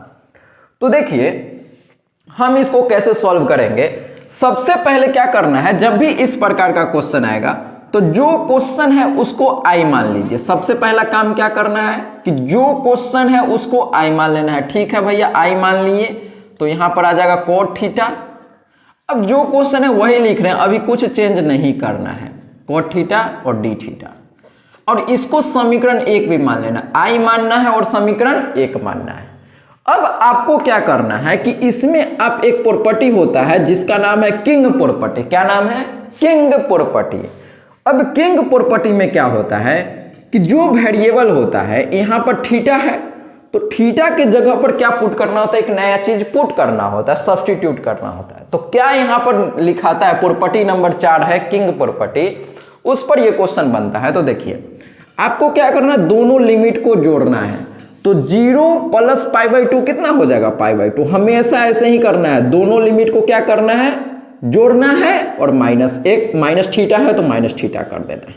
तो देखिए हम इसको कैसे सॉल्व करेंगे। सबसे पहले क्या करना है, जब भी इस प्रकार का क्वेश्चन आएगा तो जो क्वेश्चन है उसको आई मान लीजिए। सबसे पहला काम क्या करना है कि जो क्वेश्चन है उसको आई मान लेना है। ठीक है भैया, आई मान लिए तो यहां पर आ जाएगा cot थीटा। अब जो क्वेश्चन है वही लिख रहे हैं, अभी कुछ चेंज नहीं करना है, cot थीटा और d थीटा। और इसको समीकरण 1 भी मान लेना, आई मानना है और समीकरण 1 मानना है। अब आपको क्या करना है कि इसमें आप एक प्रॉपर्टी होता है जिसका नाम है किंग प्रॉपर्टी। क्या नाम है, किंग प्रॉपर्टी। अब किंग प्रॉपर्टी में क्या होता है कि जो वेरिएबल होता है, यहां पर थीटा है तो थीटा के जगह पर क्या पुट करना होता है, एक नया चीज पुट करना होता है, सब्स्टिट्यूट करना होता है। तो क्या यहाँ पर लिखाता है, प्रॉपर्टी नंबर 4 है किंग प्रॉपर्टी, उस पर ये क्वेश्चन बनता है। तो देखिए आपको क्या करना है, दोनों लिमिट को जोड़ना है। तो 0 प्लस π/2 कितना हो जाएगा, π/2। हमेशा ऐसे ही करना है, दोनों लिमिट को क्या करना है, जोड़ना है, और माइनस थीटा है तो माइनस थीटा कर देना है,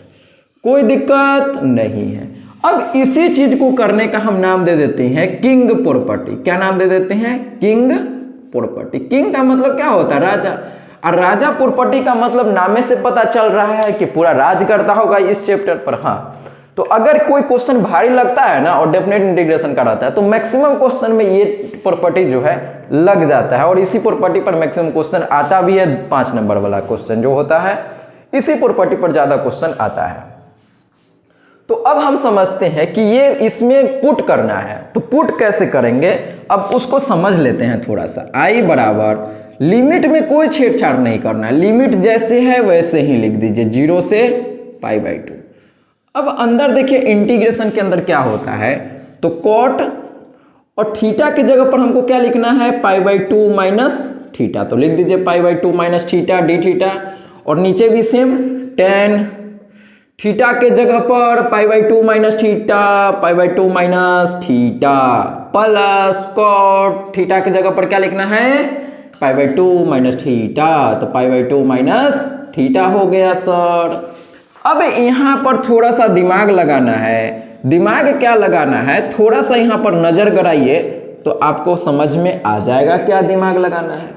कोई दिक्कत नहीं है। अब इसी चीज को करने का हम नाम दे देते हैं किंग प्रॉपर्टी। क्या नाम दे देते हैं, किंग प्रॉपर्टी। किंग का मतलब क्या होता है, राजा, और राजा प्रॉपर्टी का मतलब नामे से पता चल रहा है कि पूरा राज करता होगा इस चैप्टर पर। हाँ, तो अगर कोई क्वेश्चन भारी लगता है ना और डेफिनेट इंटीग्रेशन का रहता है तो मैक्सिमम क्वेश्चन में ये प्रॉपर्टी जो है लग जाता है, और इसी प्रॉपर्टी पर मैक्सिमम क्वेश्चन आता भी है। 5 नंबर वाला क्वेश्चन जो होता है इसी प्रॉपर्टी पर ज्यादा क्वेश्चन आता है। तो अब हम समझते हैं कि ये इसमें पुट करना है, तो पुट कैसे करेंगे अब उसको समझ लेते हैं थोड़ा सा। i बराबर, लिमिट में कोई छेड़छाड़ नहीं करना है, लिमिट जैसे है वैसे ही लिख दीजिए 0 से π/2। अब अंदर देखिए इंटीग्रेशन के अंदर क्या होता है, तो कॉट और थीटा की जगह पर हमको क्या लिखना है, π/2 माइनस थीटा, तो लिख दीजिए π/2 माइनस थीटा डी थीटा, और नीचे भी सेम tan थीटा के जगह पर π/2 minus theta, π/2 minus theta, plus cot theta के जगह पर क्या लिखना है, π/2 माइनस थीटा, तो π/2 माइनस थीटा हो गया सर। अब यहाँ पर थोड़ा सा दिमाग लगाना है। दिमाग क्या लगाना है, थोड़ा सा यहाँ पर नजर गड़ाइए तो आपको समझ में आ जाएगा क्या दिमाग लगाना है।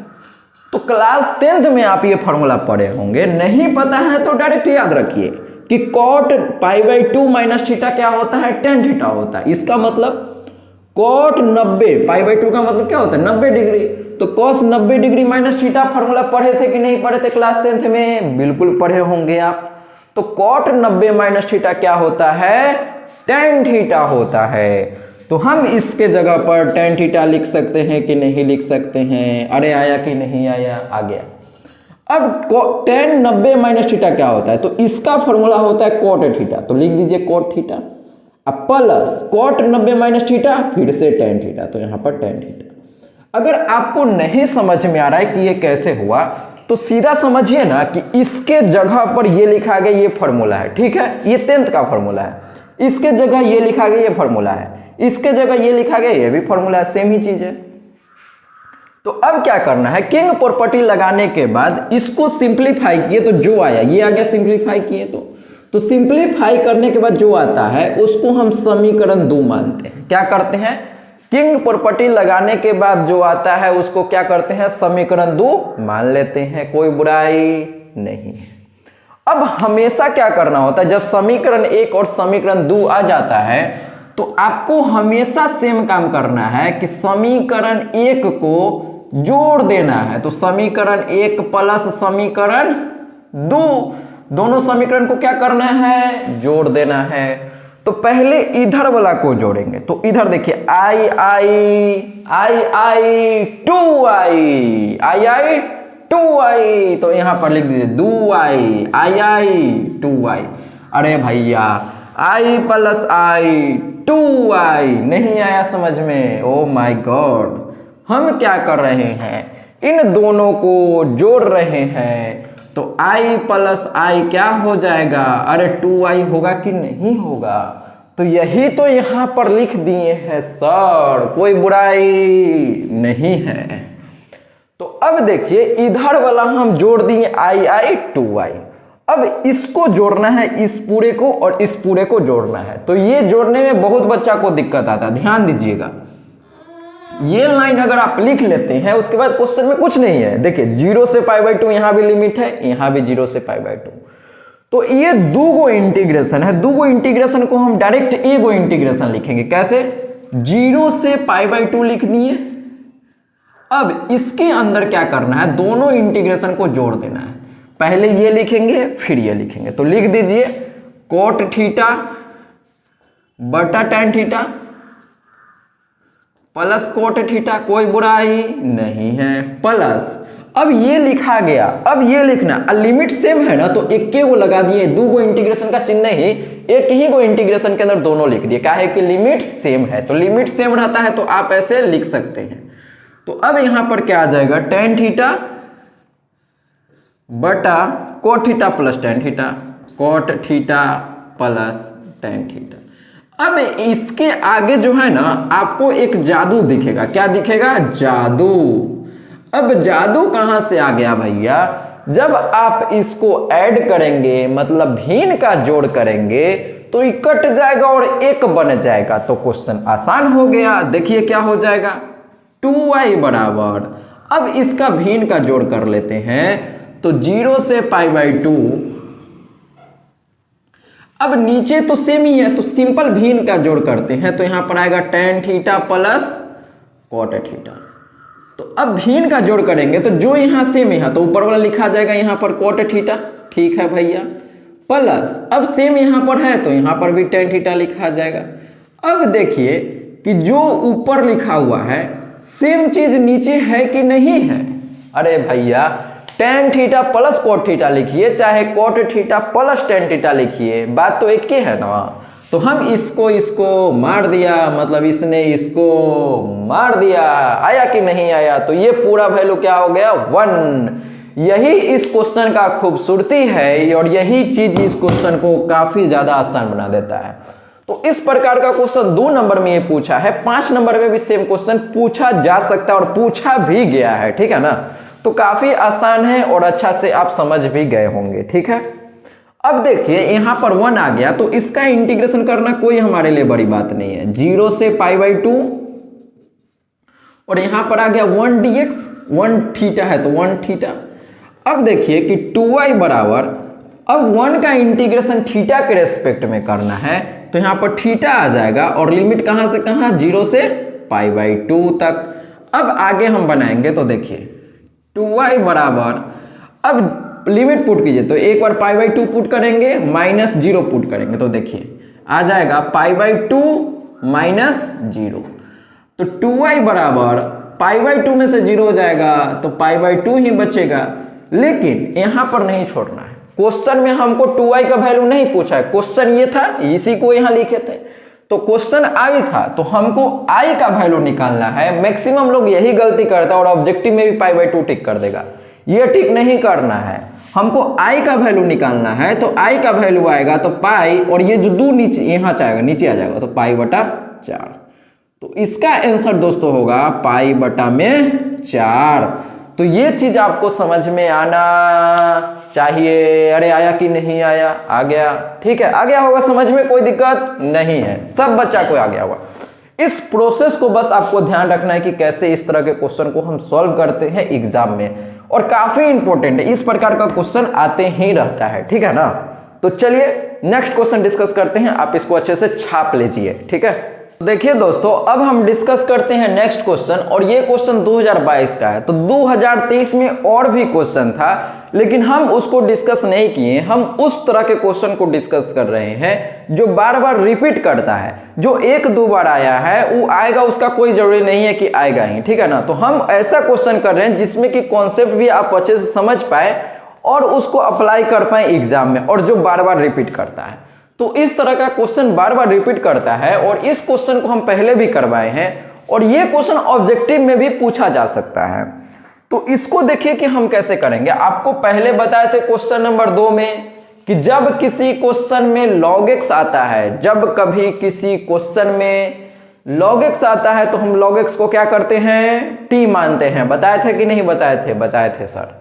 तो क्लास 10th में आप ये फॉर्मूला पढ़े होंगे, नहीं पता है तो डायरेक्ट याद रखिए कि कॉट π/2 माइनस थीटा क्या होता है, tan थीटा होता है। इसका मतलब कॉट 90, π/2 का मतलब क्या होता है 90 डिग्री, तो cos 90 degree minus theta formula पढ़े थे कि नहीं पढ़े थे क्लास 10th में, बिल्कुल पढ़े होंगे आप। तो cot 90 माइनस थीटा क्या होता है, tan थीटा होता है। तो हम इसके जगह पर tan थीटा लिख सकते हैं कि नहीं लिख सकते हैं, अरे आया कि नहीं आया, आ गया। अब tan 90 माइनस थीटा क्या होता है, तो इसका फॉर्मूला होता है cot थीटा, तो लिख दीजिए cot थीटा, अब प्लस cot 90 माइनस थीटा, फिर से tan थीटा, तो यहाँ पर tan थीटा। अगर आपको नहीं समझ में आ रहा है कि ये कैसे हुआ तो सीधा समझिए ना कि इसके जगह पर ये लिखा गया ये फॉर्मूला है, ठीक है, ये 10th का फॉर्मूला है, इसके जगह ये लिखा गया ये फॉर्मूला है, इसके जगह ये लिखा गया ये भी फॉर्मूला है, सेम ही चीज है। तो अब क्या करना है, किंग प्रॉपर्टी लगाने के बाद इसको सिंप्लीफाई किए तो जो आया ये आ गया, सिंप्लीफाई किए तो सिंप्लीफाई करने के बाद जो आता है उसको हम समीकरण 2 मानते हैं। क्या करते हैं, किंग प्रॉपर्टी लगाने के बाद जो आता है उसको क्या करते हैं, समीकरण 2 मान लेते हैं, कोई बुराई नहीं है। अब हमेशा क्या करना होता है, जब समीकरण 1 और समीकरण 2 आ जाता है तो आपको हमेशा सेम काम करना है कि समीकरण 1 को जोड़ देना है। तो समीकरण 1 प्लस समीकरण 2, दोनों समीकरण को क्या करना है, जोड़ देना है। तो पहले इधर वाला को जोड़ेंगे, तो इधर देखिए i, तो यहां पर लिख दीजिए 2i, अरे भैया i प्लस i 2i नहीं आया समझ में, ओ माय गॉड। हम क्या कर रहे हैं, इन दोनों को जोड़ रहे हैं, तो i प्लस i क्या हो जाएगा, अरे 2i होगा कि नहीं होगा, तो यही तो यहां पर लिख दिए हैं सर, कोई बुराई नहीं है। तो अब देखिए इधर वाला हम जोड़ दिए i 2i, अब इसको जोड़ना है, इस पूरे को और इस पूरे को जोड़ना है। तो ये जोड़ने में बहुत बच्चा को दिक्कत आता है, ध्यान दीजिएगा। ये लाइन अगर आप लिख लेते हैं उसके बाद क्वेश्चन में कुछ नहीं है। देखिए 0 से π/2 यहां भी लिमिट है, यहां भी 0 से π/2, तो ये दूगो इंटीग्रेशन है। दूगो इंटीग्रेशन को हम डायरेक्ट एगो इंटीग्रेशन लिखेंगे, कैसे, 0 से π/2 लिख दिए। अब इसके अंदर क्या करना है, दोनों इंटीग्रेशन को जोड़ देना है। पहले ये लिखेंगे फिर ये लिखेंगे, तो लिख दीजिए cot थीटा बटा tan theta plus cot theta, कोई बुराई नहीं है, प्लस अब ये लिखा गया। अब ये लिखना, लिमिट सेम है ना तो एक के को लगा दिए, दो गो इंटीग्रेशन का चिन्ह ही एक ही को इंटीग्रेशन के अंदर दोनों लिख दिए, क्या है कि लिमिट सेम है। तो लिमिट सेम रहता है तो आप ऐसे लिख सकते हैं। तो अब यहां पर क्या आ जाएगा, tan थीटा बटा cot theta plus tan theta, cot theta plus tan theta. अब इसके आगे जो है ना आपको एक जादू दिखेगा। क्या दिखेगा? जादू। अब जादू कहां से आ गया भैया? जब आप इसको ऐड करेंगे, मतलब भिन्न का जोड़ करेंगे, तो ये कट जाएगा और एक बन जाएगा, तो क्वेश्चन आसान हो गया। देखिए क्या हो जाएगा, 2y बराबर, अब इसका भिन्न का जोड़ कर लेते हैं, तो 0 से π/2। अब नीचे तो सेम ही है, तो सिंपल भिन्न का जोड़ करते हैं, तो यहां पर आएगा tan theta plus cot theta. तो अब भिन्न का जोड़ करेंगे तो जो यहां सेम है तो ऊपर वाला लिखा जाएगा यहां पर cot थीटा, ठीक है भैया, प्लस अब सेम यहां पर है तो यहां पर भी tan थीटा लिखा जाएगा। अब देखिए कि जो ऊपर लिखा हुआ है सेम चीज नीचे है कि नहीं है? अरे भैया tan theta plus cot theta लिखिए, चाहे cot theta plus tan theta लिखिए, बात तो एक ही है ना। तो हम इसको मार दिया, मतलब इसने इसको मार दिया, आया कि नहीं आया? तो ये पूरा वैल्यू क्या हो गया? 1। यही इस क्वेश्चन का खूबसूरती है और यही चीज इस क्वेश्चन को काफी ज्यादा आसान बना देता है। तो इस प्रकार का क्वेश्चन 2 नंबर में ये पूछा है, 5 नंबर में भी सेम क्वेश्चन पूछा जा सकता है और पूछा भी गया है, ठीक है ना। तो काफी आसान है और अच्छा से आप समझ भी गए होंगे, ठीक है। अब देखिए यहां पर 1 आ गया, तो इसका इंटीग्रेशन करना कोई हमारे लिए बड़ी बात नहीं है। 0 से π/2 और यहां पर आ गया 1 dx, 1 थीटा है तो 1 थीटा। अब देखिए कि 2y बराबर, अब 1 का इंटीग्रेशन थीटा के रेस्पेक्ट में करना है, तो यहां पर थीटा आ जाएगा और लिमिट कहां से कहां? 0 से π/2 तक। अब आगे हम बनाएंगे तो देखिए 2y बराबर, अब लिमिट पुट कीजिए, तो एक बार π/2 पुट करेंगे, -0 पुट करेंगे, तो देखिए आ जाएगा π/2 -0। तो 2y बराबर π/2 में से 0 हो जाएगा तो π/2 ही बचेगा। लेकिन यहां पर नहीं छोड़ना है, क्वेश्चन में हमको 2y का वैल्यू नहीं पूछा है, क्वेश्चन ये था, इसी को यहां लिखे थे, तो क्वेश्चन i था, तो हमको i का वैल्यू निकालना है। मैक्सिमम लोग यही गलती करता है और ऑब्जेक्टिव में भी π/2 टिक कर देगा, ये टिक नहीं करना है। हमको i का वैल्यू निकालना है, तो i का वैल्यू आएगा तो पाई, और ये जो 2 नीचे यहां जाएगा, नीचे आ जाएगा, तो π/4। तो इसका आंसर दोस्तों होगा π/4। तो ये चीज आपको समझ में आना चाहिए। अरे आया कि नहीं आया? आ गया, ठीक है, आ गया होगा समझ में, कोई दिक्कत नहीं है, सब बच्चा को आ गया होगा। इस प्रोसेस को बस आपको ध्यान रखना है कि कैसे इस तरह के क्वेश्चन को हम सॉल्व करते हैं एग्जाम में, और काफी इंपॉर्टेंट है, इस प्रकार का क्वेश्चन आते ही रहता है, ठीक है ना। तो चलिए नेक्स्ट क्वेश्चन डिस्कस करते हैं, आप इसको अच्छे से छाप लीजिए, ठीक है। देखिए दोस्तों, अब हम डिस्कस करते हैं नेक्स्ट क्वेश्चन, और ये क्वेश्चन 2022 का है। तो 2023 में और भी क्वेश्चन था, लेकिन हम उसको डिस्कस नहीं किए, हम उस तरह के क्वेश्चन को डिस्कस कर रहे हैं जो बार बार रिपीट करता है, जो 1-2 बार आया है वो आएगा, उसका कोई जरूरी नहीं है कि आएगा ही, ठीक है ना। तो हम ऐसा क्वेश्चन कर रहे हैं जिसमें कि कॉन्सेप्ट भी आप अच्छे से समझ पाए और उसको अप्लाई कर पाए एग्जाम में, और जो बार बार रिपीट करता है। तो इस तरह का क्वेश्चन बार बार रिपीट करता है, और इस क्वेश्चन को हम पहले भी करवाए हैं, और ये क्वेश्चन ऑब्जेक्टिव में भी पूछा जा सकता है। तो इसको देखिए कि हम कैसे करेंगे। आपको पहले बताए थे क्वेश्चन नंबर 2 में कि जब किसी क्वेश्चन में log x आता है, जब कभी किसी क्वेश्चन में log x आता है तो हम log x को क्या करते हैं? t मानते हैं। बताए थे कि नहीं बताए थे? बताए थे सर।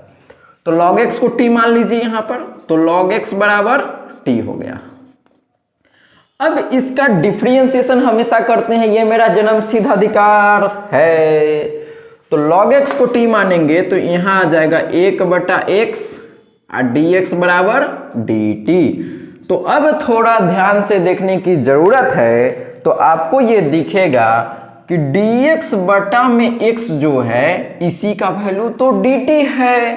तो log x को t मान लीजिए यहां पर, तो log x बराबर t हो गया। अब इसका डिफरेंशिएशन हमेशा करते हैं, ये मेरा जन्मसिद्ध अधिकार है। तो log x को t मानेंगे तो यहां आ जाएगा 1/x और dx बराबर dt। तो अब थोड़ा ध्यान से देखने की जरूरत है, तो आपको ये दिखेगा कि dx बटा में x जो है इसी का वैल्यू तो dt है।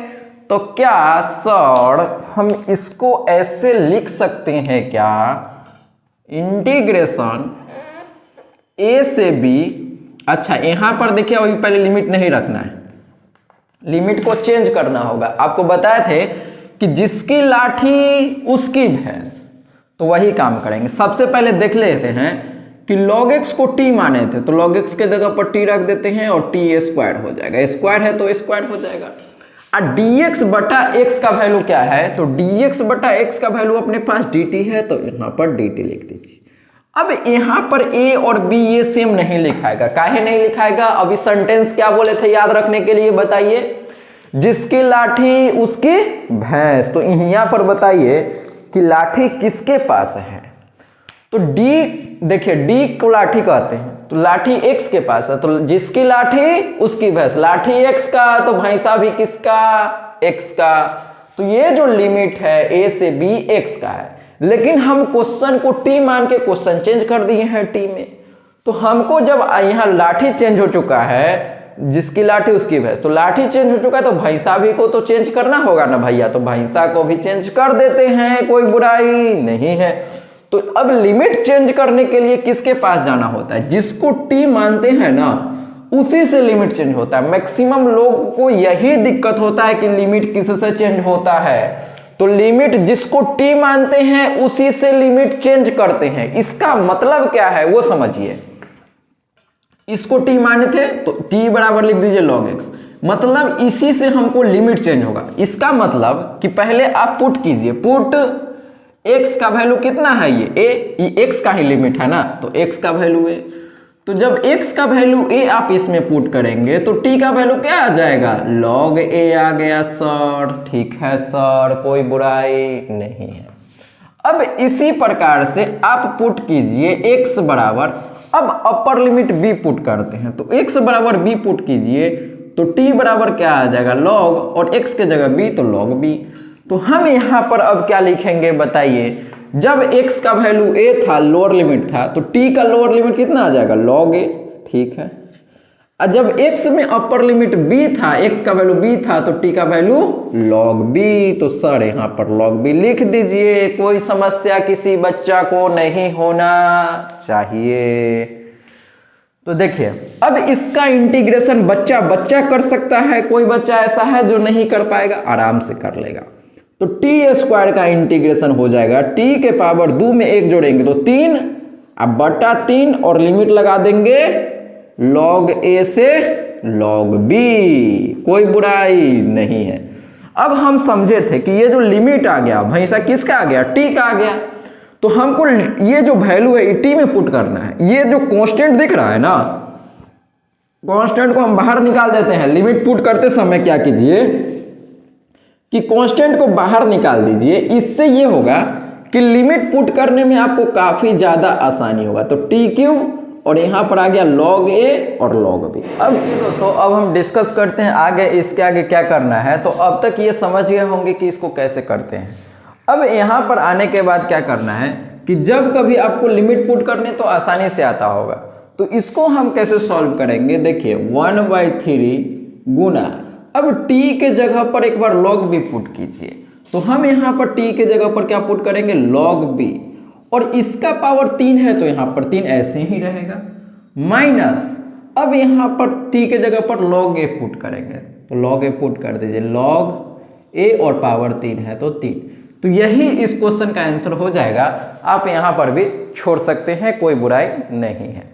तो क्या सर हम इसको ऐसे लिख सकते हैं क्या? इंटीग्रेशन a से b, अच्छा यहां पर देखिए अभी पहले लिमिट नहीं रखना है, लिमिट को चेंज करना होगा। आपको बताए थे कि जिसकी लाठी उसकी भैंस, तो वही काम करेंगे। सबसे पहले देख लेते हैं कि log x को t माने थे, तो log x के जगह पर t रख देते हैं और t² हो जाएगा, स्क्वायर है तो स्क्वायर हो जाएगा। dx बटा x का वैल्यू क्या है, तो dx बटा x का वैल्यू अपने पास dt है, तो यहाँ पर dt लिख दीजिए। अब यहाँ पर a और b ये सेम नहीं लिखाएगा, काहे नहीं लिखाएगा, अभी सेंटेंस क्या बोले थे याद रखने के लिए बताइए, जिसकी लाठी उसकी भैंस। तो यहाँ पर बताइए कि लाठी किसके पास है, तो d, देखिए d को लाठी कहते हैं, तो लाठी x के पास है, तो जिसकी लाठी उसकी भैंस, लाठी x का तो भैंसा भी किसका, x का। तो ये जो लिमिट है a से b x का है, लेकिन हम क्वेश्चन को t मान के क्वेश्चन चेंज कर दिए हैं t में। तो हमको जब यहाँ लाठी चेंज हो चुका है, जिसकी लाठी उसकी भैंस, तो लाठी चेंज हो चुका है तो भैंसा भी को तो चेंज करना होगा ना भैया, तो भैंसा को भी चेंज कर देते हैं, कोई बुराई नहीं है। तो अब लिमिट चेंज करने के लिए किसके पास जाना होता है, जिसको t मानते हैं ना उसी से लिमिट चेंज होता है। मैक्सिमम लोगों को यही दिक्कत होता है कि लिमिट किससे चेंज होता है, तो लिमिट जिसको t मानते हैं उसी से लिमिट चेंज करते हैं। इसका मतलब क्या है वो समझिए, इसको t माने थे तो t बराबर लिख दीजिए log x, मतलब इसी से हमको लिमिट चेंज होगा। इसका मतलब कि पहले आप पुट कीजिए, पुट x का वैल्यू कितना है, ये x का ही लिमिट है ना, तो x का वैल्यू a, तो जब x का वैल्यू a आप इसमें पुट करेंगे तो t का वैल्यू क्या आ जाएगा, log a आ गया सर। ठीक है सर, कोई बुराई नहीं है। अब इसी प्रकार से आप पुट कीजिए x बराबर, अब अपर लिमिट b पुट करते हैं, तो x बराबर b पुट कीजिए तो t बराबर क्या आ जाएगा log, और x के जगह b तो log b। तो हम यहाँ पर अब क्या लिखेंगे बताइए, जब x का वैल्यू a था, लोअर लिमिट था, तो t का लोअर लिमिट कितना आ जाएगा log a। ठीक है, और जब x में अपर लिमिट b था, x का वैल्यू b था, तो t का वैल्यू log b, तो सर यहाँ पर log b लिख दीजिए। कोई समस्या किसी बच्चा को नहीं होना चाहिए। तो देखिए अब इसका इंटीग्रेशन बच्चा बच्चा कर सकता है, कोई बच्चा ऐसा है जो नहीं कर पाएगा, आराम से कर लेगा। तो टी स्क्वायर का इंटीग्रेशन हो जाएगा, टी के पावर 2 में 1 जोड़ेंगे तो 3, अब बटा 3 और लिमिट लगा देंगे log a से log b, कोई बुराई नहीं है। अब हम समझे थे कि ये जो लिमिट आ गया भैंसा किसका आ गया, t का आ गया, तो हमको ये जो वैल्यू है t में पुट करना है। ये जो कांस्टेंट दिख रहा है ना, कांस्टेंट को हम बाहर निकाल देते हैं। लिमिट पुट करते समय क्या कीजिए कि कांस्टेंट को बाहर निकाल दीजिए, इससे ये होगा कि लिमिट पुट करने में आपको काफी ज्यादा आसानी होगा। तो टी क्यूब और यहाँ पर आ गया log a और log b। अब दोस्तों अब हम डिस्कस करते हैं आगे, इसके आगे क्या करना है। तो अब तक ये समझ गए होंगे कि इसको कैसे करते हैं। अब यहाँ पर आने के बाद क्या करना है कि जब कभी आपको लिमिट पुट करने तो आसानी से आता होगा, तो इसको हम कैसे सॉल्व करेंगे। देखिए 1/3 गुना, अब t के जगह पर एक बार log b पुट कीजिए, तो हम यहाँ पर t के जगह पर क्या पुट करेंगे log b, और इसका पावर 3 है तो यहाँ पर 3 ऐसे ही रहेगा, माइनस अब यहाँ पर t के जगह पर log a पुट करेंगे, तो log a पुट कर दीजिए, log a और पावर 3 है तो 3। तो यही इस क्वेश्चन का आंसर हो जाएगा। आप यहाँ पर भी छोड़ सकते हैं, कोई बुराई नहीं है।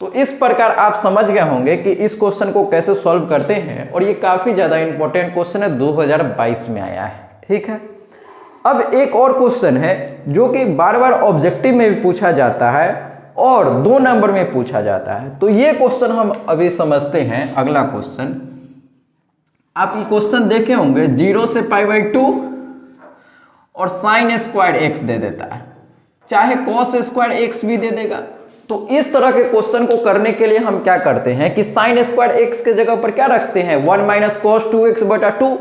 तो इस प्रकार आप समझ गए होंगे कि इस क्वेश्चन को कैसे सॉल्व करते हैं, और ये काफी ज्यादा इंपॉर्टेंट क्वेश्चन है, 2022 में आया है। ठीक है, अब एक और क्वेश्चन है जो कि बार बार ऑब्जेक्टिव में भी पूछा जाता है और 2 नंबर में पूछा जाता है। तो ये क्वेश्चन हम अभी समझते हैं। अगला क्वेश्चन, आप ये क्वेश्चन देखे होंगे, 0 से π/2 और sin स्क्वायर x दे देता है, चाहे cos स्क्वायर x भी दे देगा। तो इस तरह के क्वेश्चन को करने के लिए हम क्या करते हैं कि sin स्क्वायर x के जगह पर क्या रखते हैं, 1 - cos 2x/2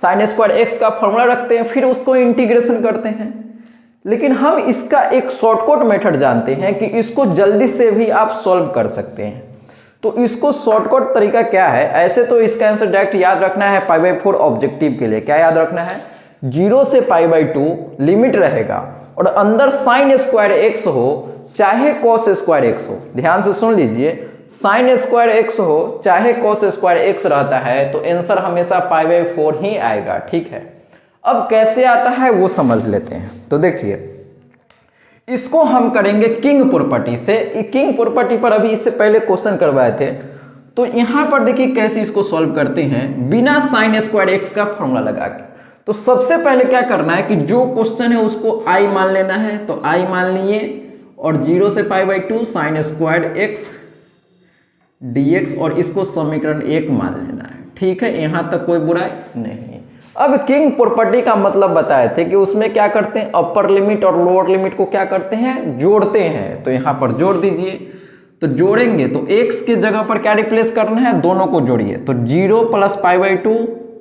sin square x का फॉर्मूला रखते हैं, फिर उसको इंटीग्रेशन करते हैं। लेकिन हम इसका एक शॉर्टकट मेथड जानते हैं कि इसको जल्दी से भी आप सॉल्व कर सकते हैं। तो इसको शॉर्टकट तरीका क्या है, ऐसे तो इसका आंसर डायरेक्ट याद रखना है π/4 ऑब्जेक्टिव के लिए। क्या याद रखना है, 0 से π/2 लिमिट रहेगा और अंदर sin स्क्वायर x हो चाहे cos स्क्वायर x हो। ध्यान से सुन लीजिए, sin स्क्वायर x हो चाहे cos स्क्वायर x रहता है तो आंसर हमेशा π/4 ही आएगा। ठीक है, अब कैसे आता है वो समझ लेते हैं। तो देखिए, इसको हम करेंगे किंग प्रॉपर्टी से। किंग प्रॉपर्टी पर अभी इससे पहले क्वेश्चन करवाए थे, तो यहाँ पर देखिए कैसे इसको सॉल्व करते हैं बिना साइन स्क्वायर एक्स का फॉर्मूला लगा के। तो सबसे पहले क्या करना है कि जो क्वेश्चन है उसको i मान लेना है, तो i मान लिए और 0 से π/2 साइन स्क्वायर एक्स dx और इसको समीकरण 1 मान लेना है। ठीक है, यहां तक कोई बुराई नहीं। अब किंग प्रॉपर्टी का मतलब बताए थे कि उसमें क्या करते हैं, अपर लिमिट और लोअर लिमिट को क्या करते हैं, जोड़ते हैं। तो यहां पर जोड़ दीजिए, तो जोड़ेंगे तो x के जगह पर क्या रिप्लेस करना है, दोनों को जोड़िए। तो 0 +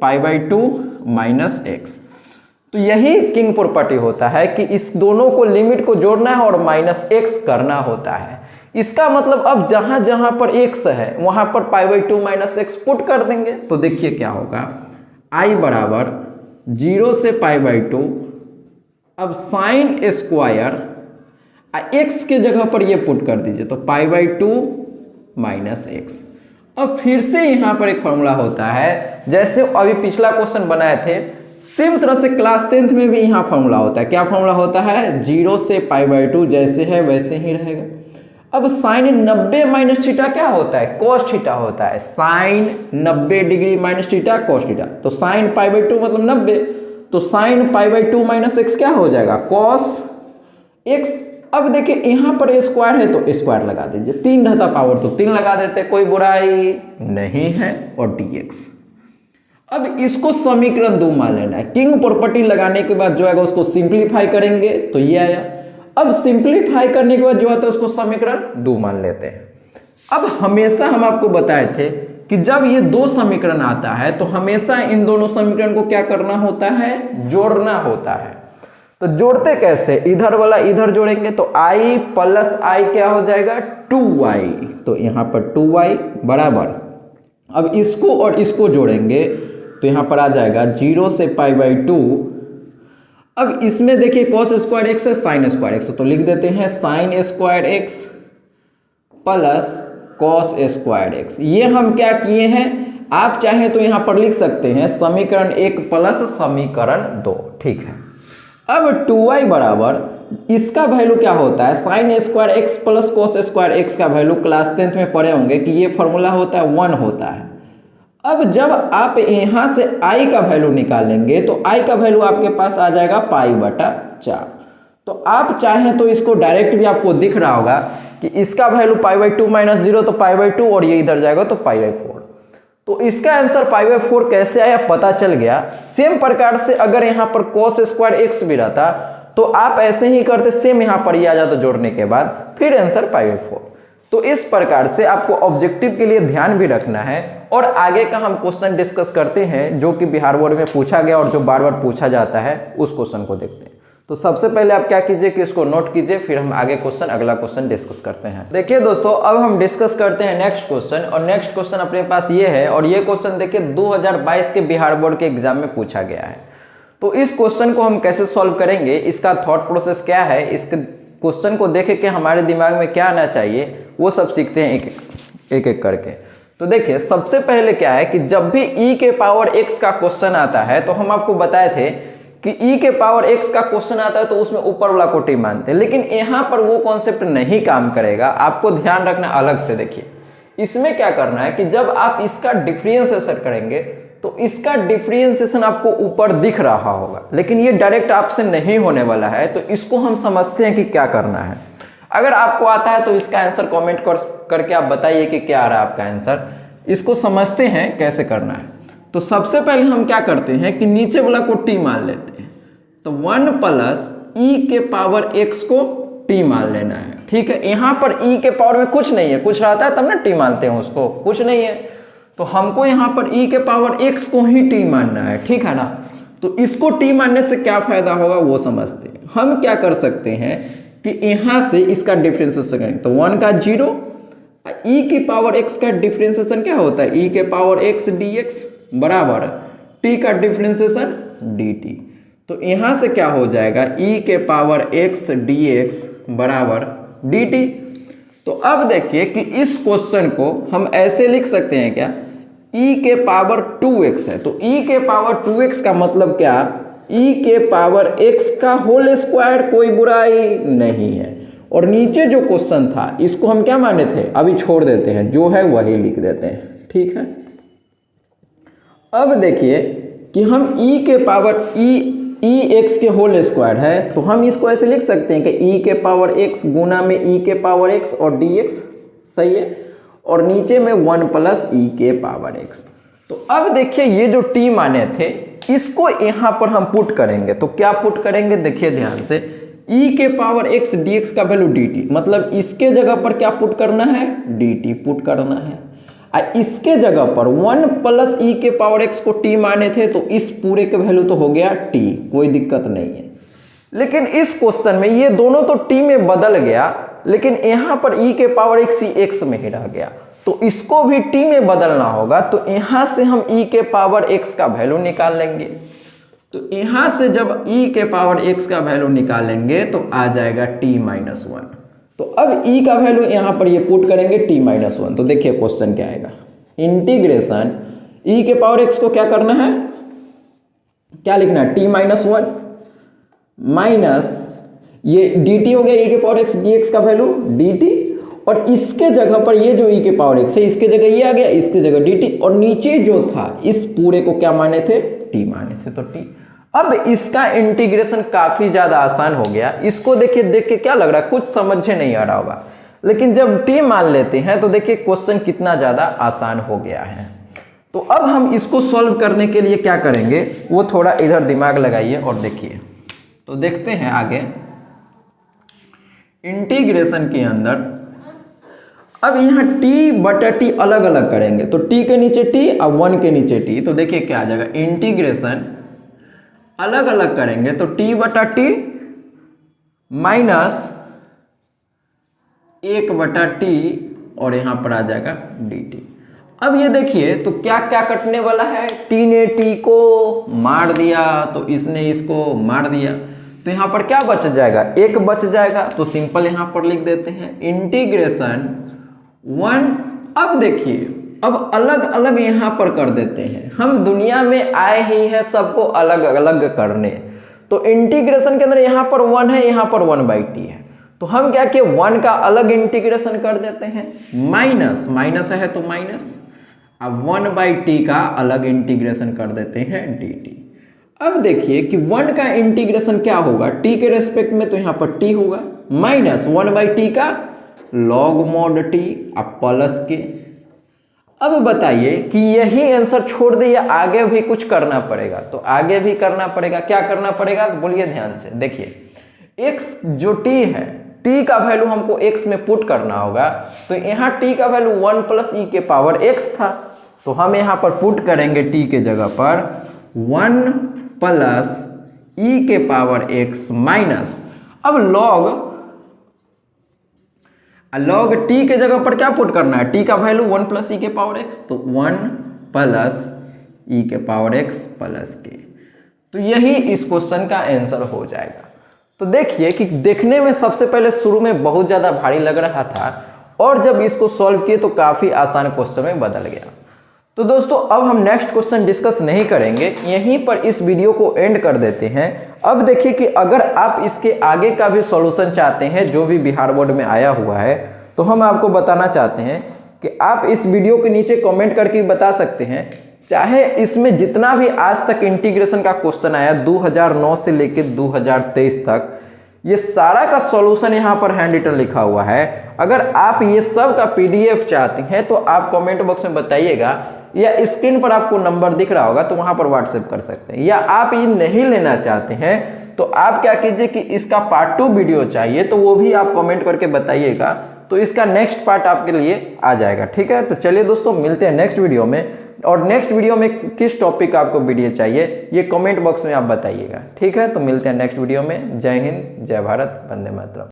π/2 माइनस x। तो यही किंग प्रॉपर्टी होता है कि इस दोनों को लिमिट को जोड़ना है और माइनस x करना होता है। इसका मतलब अब जहां जहां पर x है वहां पर π/2 माइनस x पुट कर देंगे। तो देखिए क्या होगा, i बराबर 0 से π/2, अब साइन स्क्वायर x के जगह पर ये पुट कर दीजिए, तो π/2 माइनस x। अब फिर से यहां पर एक फॉर्मूला होता है, जैसे अभी पिछला क्वेश्चन बनाए थे सेम तरह से क्लास 10th में भी यहां फॉर्मूला होता है। क्या फॉर्मूला होता है, 0 से π/2 जैसे है वैसे ही रहेगा। अब साइन 90 माइनस थीटा क्या होता है, कॉस थीटा होता है। Sine 90 degree minus theta cos theta, तो साइन π/2 मतलब 90, तो साइन π/2 माइनस x क्या हो जाएगा, कॉस x। अब देखिए यहां पर स्क्वायर है तो स्क्वायर लगा दीजिए, 3 रहता पावर तो 3 लगा देते, कोई बुराई नहीं है। और dx, अब इसको समीकरण 2 मान लेना है। किंग प्रॉपर्टी लगाने के बाद जो आएगा उसको सिंप्लीफाई करेंगे तो ये आया। अब सिंप्लीफाई करने के बाद जो आता है उसको समीकरण 2 मान लेते हैं। अब हमेशा हम आपको बताए थे कि जब ये 2 समीकरण आता है तो हमेशा इन दोनों समीकरण को क्या करना होता है, जोड़ना होता है। तो जोड़ते कैसे, इधर वाला इधर जोड़ेंगे तो i + i क्या हो जाएगा, 2y। तो यहां पर 2y बराबर, अब इसको और इसको जोड़ेंगे तो यहां पर आ जाएगा 0 से π/2। अब इसमें देखिए cos स्क्वायर एक्स है, साइन स्क्वायर एक्स, तो लिख देते हैं sine square x plus cos square x. ये हम क्या किए हैं, आप चाहें तो यहां पर लिख सकते हैं समीकरण 1 प्लस समीकरण 2। ठीक है, अब 2y बराबर इसका वैल्यू क्या होता है, sine square x plus cos square x का वैल्यू क्लास 10th में पढ़े होंगे कि ये फॉर्मूला होता है 1 होता है। अब जब आप यहां से i का वैल्यू निकालेंगे तो i का वैल्यू आपके पास आ जाएगा π/4। तो आप चाहें तो इसको डायरेक्ट भी आपको दिख रहा होगा कि इसका वैल्यू π/2 माइनस 0 तो π/2 और ये इधर जाएगा तो π/4। तो इसका आंसर π/4 कैसे आया पता चल गया। सेम प्रकार से अगर यहाँ पर cos स्क्वायर एक्स भी रहता तो आप ऐसे ही करते, सेम यहाँ पर ही आ जाता जोड़ने के बाद, फिर आंसर π/4। तो इस प्रकार से आपको ऑब्जेक्टिव के लिए ध्यान भी रखना है। और आगे का हम क्वेश्चन डिस्कस करते हैं जो कि बिहार बोर्ड में पूछा गया और जो बार बार पूछा जाता है, उस क्वेश्चन को देखते हैं। तो सबसे पहले आप क्या कीजिए कि इसको नोट कीजिए, फिर हम आगे क्वेश्चन अगला क्वेश्चन डिस्कस करते हैं। देखिए दोस्तों, अब हम डिस्कस करते हैं नेक्स्ट क्वेश्चन, और नेक्स्ट क्वेश्चन अपने पास ये है, और ये क्वेश्चन देखिए 2022 के बिहार बोर्ड के एग्जाम में पूछा गया है। तो इस क्वेश्चन को हम कैसे सॉल्व करेंगे, इसका थॉट प्रोसेस क्या है, इस क्वेश्चन को देख के हमारे दिमाग में क्या आना चाहिए, वो सब सीखते हैं एक एक करके। तो देखिए सबसे पहले क्या है कि जब भी e के पावर x का क्वेश्चन आता है तो हम आपको बताए थे कि e के पावर x का क्वेश्चन आता है तो उसमें ऊपर वाला को t मानते हैं, लेकिन यहाँ पर वो कॉन्सेप्ट नहीं काम करेगा। आपको ध्यान रखना अलग से। देखिए इसमें क्या करना है कि जब आप इसका डिफरेंशिएशन करेंगे तो इसका डिफरेंशिएशन आपको ऊपर दिख रहा होगा, लेकिन ये डायरेक्ट आपसे नहीं होने वाला है। तो इसको हम समझते हैं कि क्या करना है। अगर आपको आता है तो इसका आंसर कमेंट करके आप बताइए कि क्या आ रहा है आपका आंसर। इसको समझते हैं कैसे करना है। तो सबसे पहले हम क्या करते हैं कि नीचे वाला को t मान लेते हैं। तो 1 प्लस e के पावर x को t मान लेना है। ठीक है, यहाँ पर e के पावर में कुछ नहीं है, कुछ रहता है तब ना t मानते हैं, उसको कुछ नहीं है तो हमको यहाँ पर e के पावर x को ही t मानना है। ठीक है ना, तो इसको t मानने से क्या फायदा होगा वो समझते हैं। हम क्या कर सकते हैं कि यहाँ से इसका डिफरेंशिएशन करेंगे तो 1 का 0, e की पावर x का डिफरेंशिएशन क्या होता है, e के पावर x dx बराबर t का डिफरेंशिएशन dt। तो यहाँ से क्या हो जाएगा, e के पावर x dx बराबर dt। तो अब देखिए कि इस क्वेश्चन को हम ऐसे लिख सकते हैं क्या, e के पावर 2x है, तो e के पावर 2x का मतलब क्या, e के पावर x का होल स्क्वायर, कोई बुराई नहीं है। और नीचे जो क्वेश्चन था इसको हम क्या माने थे, अभी छोड़ देते हैं, जो है वही लिख देते हैं। ठीक है, अब देखिए कि हम e के पावर ई एक्स के होल स्क्वायर है, तो हम इसको ऐसे लिख सकते हैं कि e के पावर x गुना में e के पावर x और dx, सही है, और नीचे में 1 प्लस e के पावर x। तो अब देखिए ये जो t माने थे इसको यहाँ पर हम पुट करेंगे, तो क्या पुट करेंगे, देखिए ध्यान से, e के पावर x dx का वैल्यू dt, मतलब इसके जगह पर क्या पुट करना है, dt पुट करना है। इसके जगह पर 1 प्लस ई के पावर x को t माने थे, तो इस पूरे के वैल्यू तो हो गया t, कोई दिक्कत नहीं है। लेकिन इस क्वेश्चन में ये दोनों तो t में बदल गया, लेकिन यहाँ पर e के पावर x ही x में ही रह गया, तो इसको भी t में बदलना होगा। तो यहाँ से हम e के पावर x का वैल्यू निकाल लेंगे, तो यहाँ से जब e के पावर x का वैल्यू निकालेंगे तो आ जाएगा t-1। तो अब e का वैल्यू यहाँ पर ये पुट करेंगे t-1, तो देखिए क्वेश्चन क्या आएगा, इंटीग्रेशन e के पावर x को क्या करना है, क्या लिखना है, t-1 माइनस ये dt हो गया e के पावर x dx का वैल्यू dt, और इसके जगह पर ये जो e के पावर x है इसके जगह ये आ गया, इसके जगह dt, और नीचे जो था इस पूरे को क्या माने थे, t माने थे, तो t। अब इसका इंटीग्रेशन काफी ज्यादा आसान हो गया। इसको देखिए, देख के क्या लग रहा है, कुछ समझे नहीं आ रहा होगा, लेकिन जब t मान लेते हैं तो देखिए क्वेश्चन कितना ज्यादा आसान हो गया है। तो अब हम इसको सॉल्व करने के लिए क्या करेंगे, वो थोड़ा इधर दिमाग लगाइए और देखिए। तो देखते हैं आगे इंटीग्रेशन के अंदर, अब यहाँ t बटा t अलग अलग करेंगे, तो t के नीचे t और 1 के नीचे t, तो देखिए क्या आ जाएगा, इंटीग्रेशन अलग अलग करेंगे तो t बटा t माइनस 1 बटा t, और यहाँ पर आ जाएगा dt। अब ये देखिए तो क्या क्या कटने वाला है, t ने t को मार दिया, तो इसने इसको मार दिया, तो यहाँ पर क्या बच जाएगा, 1 बच जाएगा, तो सिंपल यहाँ पर लिख देते हैं इंटीग्रेशन 1। अब देखिए अब अलग अलग यहाँ पर कर देते हैं, हम दुनिया में आए ही हैं सबको अलग अलग करने, तो इंटीग्रेशन के अंदर यहाँ पर 1 है, यहाँ पर 1/t है, तो हम क्या किए 1 का अलग इंटीग्रेशन कर देते हैं, माइनस माइनस है तो माइनस, अब 1/t का अलग इंटीग्रेशन कर देते हैं dt। अब देखिए कि 1 का इंटीग्रेशन क्या होगा, t के रेस्पेक्ट में, तो यहाँ पर t होगा, माइनस 1/t का log mod t, अब प्लस के। अब बताइए कि यही आंसर छोड़ दे या आगे भी कुछ करना पड़ेगा, तो आगे भी करना पड़ेगा, क्या करना पड़ेगा, बोलिए ध्यान से, देखिए x जो t है, t का वैल्यू हमको x में पुट करना होगा, तो यहाँ t का वैल्यू 1 प्लस e के पावर x था, तो हम यहाँ पर पुट करेंगे t के जगह पर 1 प्लस e के पावर x माइनस, अब log t के जगह पर क्या पुट करना है, t का वैल्यू 1 प्लस e के पावर x, तो 1 प्लस e के पावर x प्लस के, तो यही इस क्वेश्चन का आंसर हो जाएगा। तो देखिए कि देखने में सबसे पहले शुरू में बहुत ज़्यादा भारी लग रहा था, और जब इसको सॉल्व किए तो काफ़ी आसान क्वेश्चन में बदल गया। तो दोस्तों अब हम नेक्स्ट क्वेश्चन डिस्कस नहीं करेंगे, यहीं पर इस वीडियो को एंड कर देते हैं। अब देखिए कि अगर आप इसके आगे का भी सॉल्यूशन चाहते हैं जो भी बिहार बोर्ड में आया हुआ है, तो हम आपको बताना चाहते हैं कि आप इस वीडियो के नीचे कमेंट करके बता सकते हैं, चाहे इसमें जितना भी आज तक इंटीग्रेशन का क्वेश्चन आया 2009 से लेकर 2023 तक, ये सारा का सॉल्यूशन यहाँ पर हैंड रिटन लिखा हुआ है। अगर आप ये सब का PDF चाहते हैं तो आप कमेंट बॉक्स में बताइएगा, या स्क्रीन पर आपको नंबर दिख रहा होगा तो वहां पर व्हाट्सएप कर सकते हैं। या आप ये नहीं लेना चाहते हैं तो आप क्या कीजिए कि इसका पार्ट 2 वीडियो चाहिए, तो वो भी आप कमेंट करके बताइएगा, तो इसका नेक्स्ट पार्ट आपके लिए आ जाएगा। ठीक है, तो चलिए दोस्तों मिलते हैं नेक्स्ट वीडियो में, और नेक्स्ट वीडियो में किस टॉपिक आपको वीडियो चाहिए ये कमेंट बॉक्स में आप बताइएगा। ठीक है, तो मिलते हैं नेक्स्ट वीडियो में। जय हिंद, जय भारत, वंदे मातरम।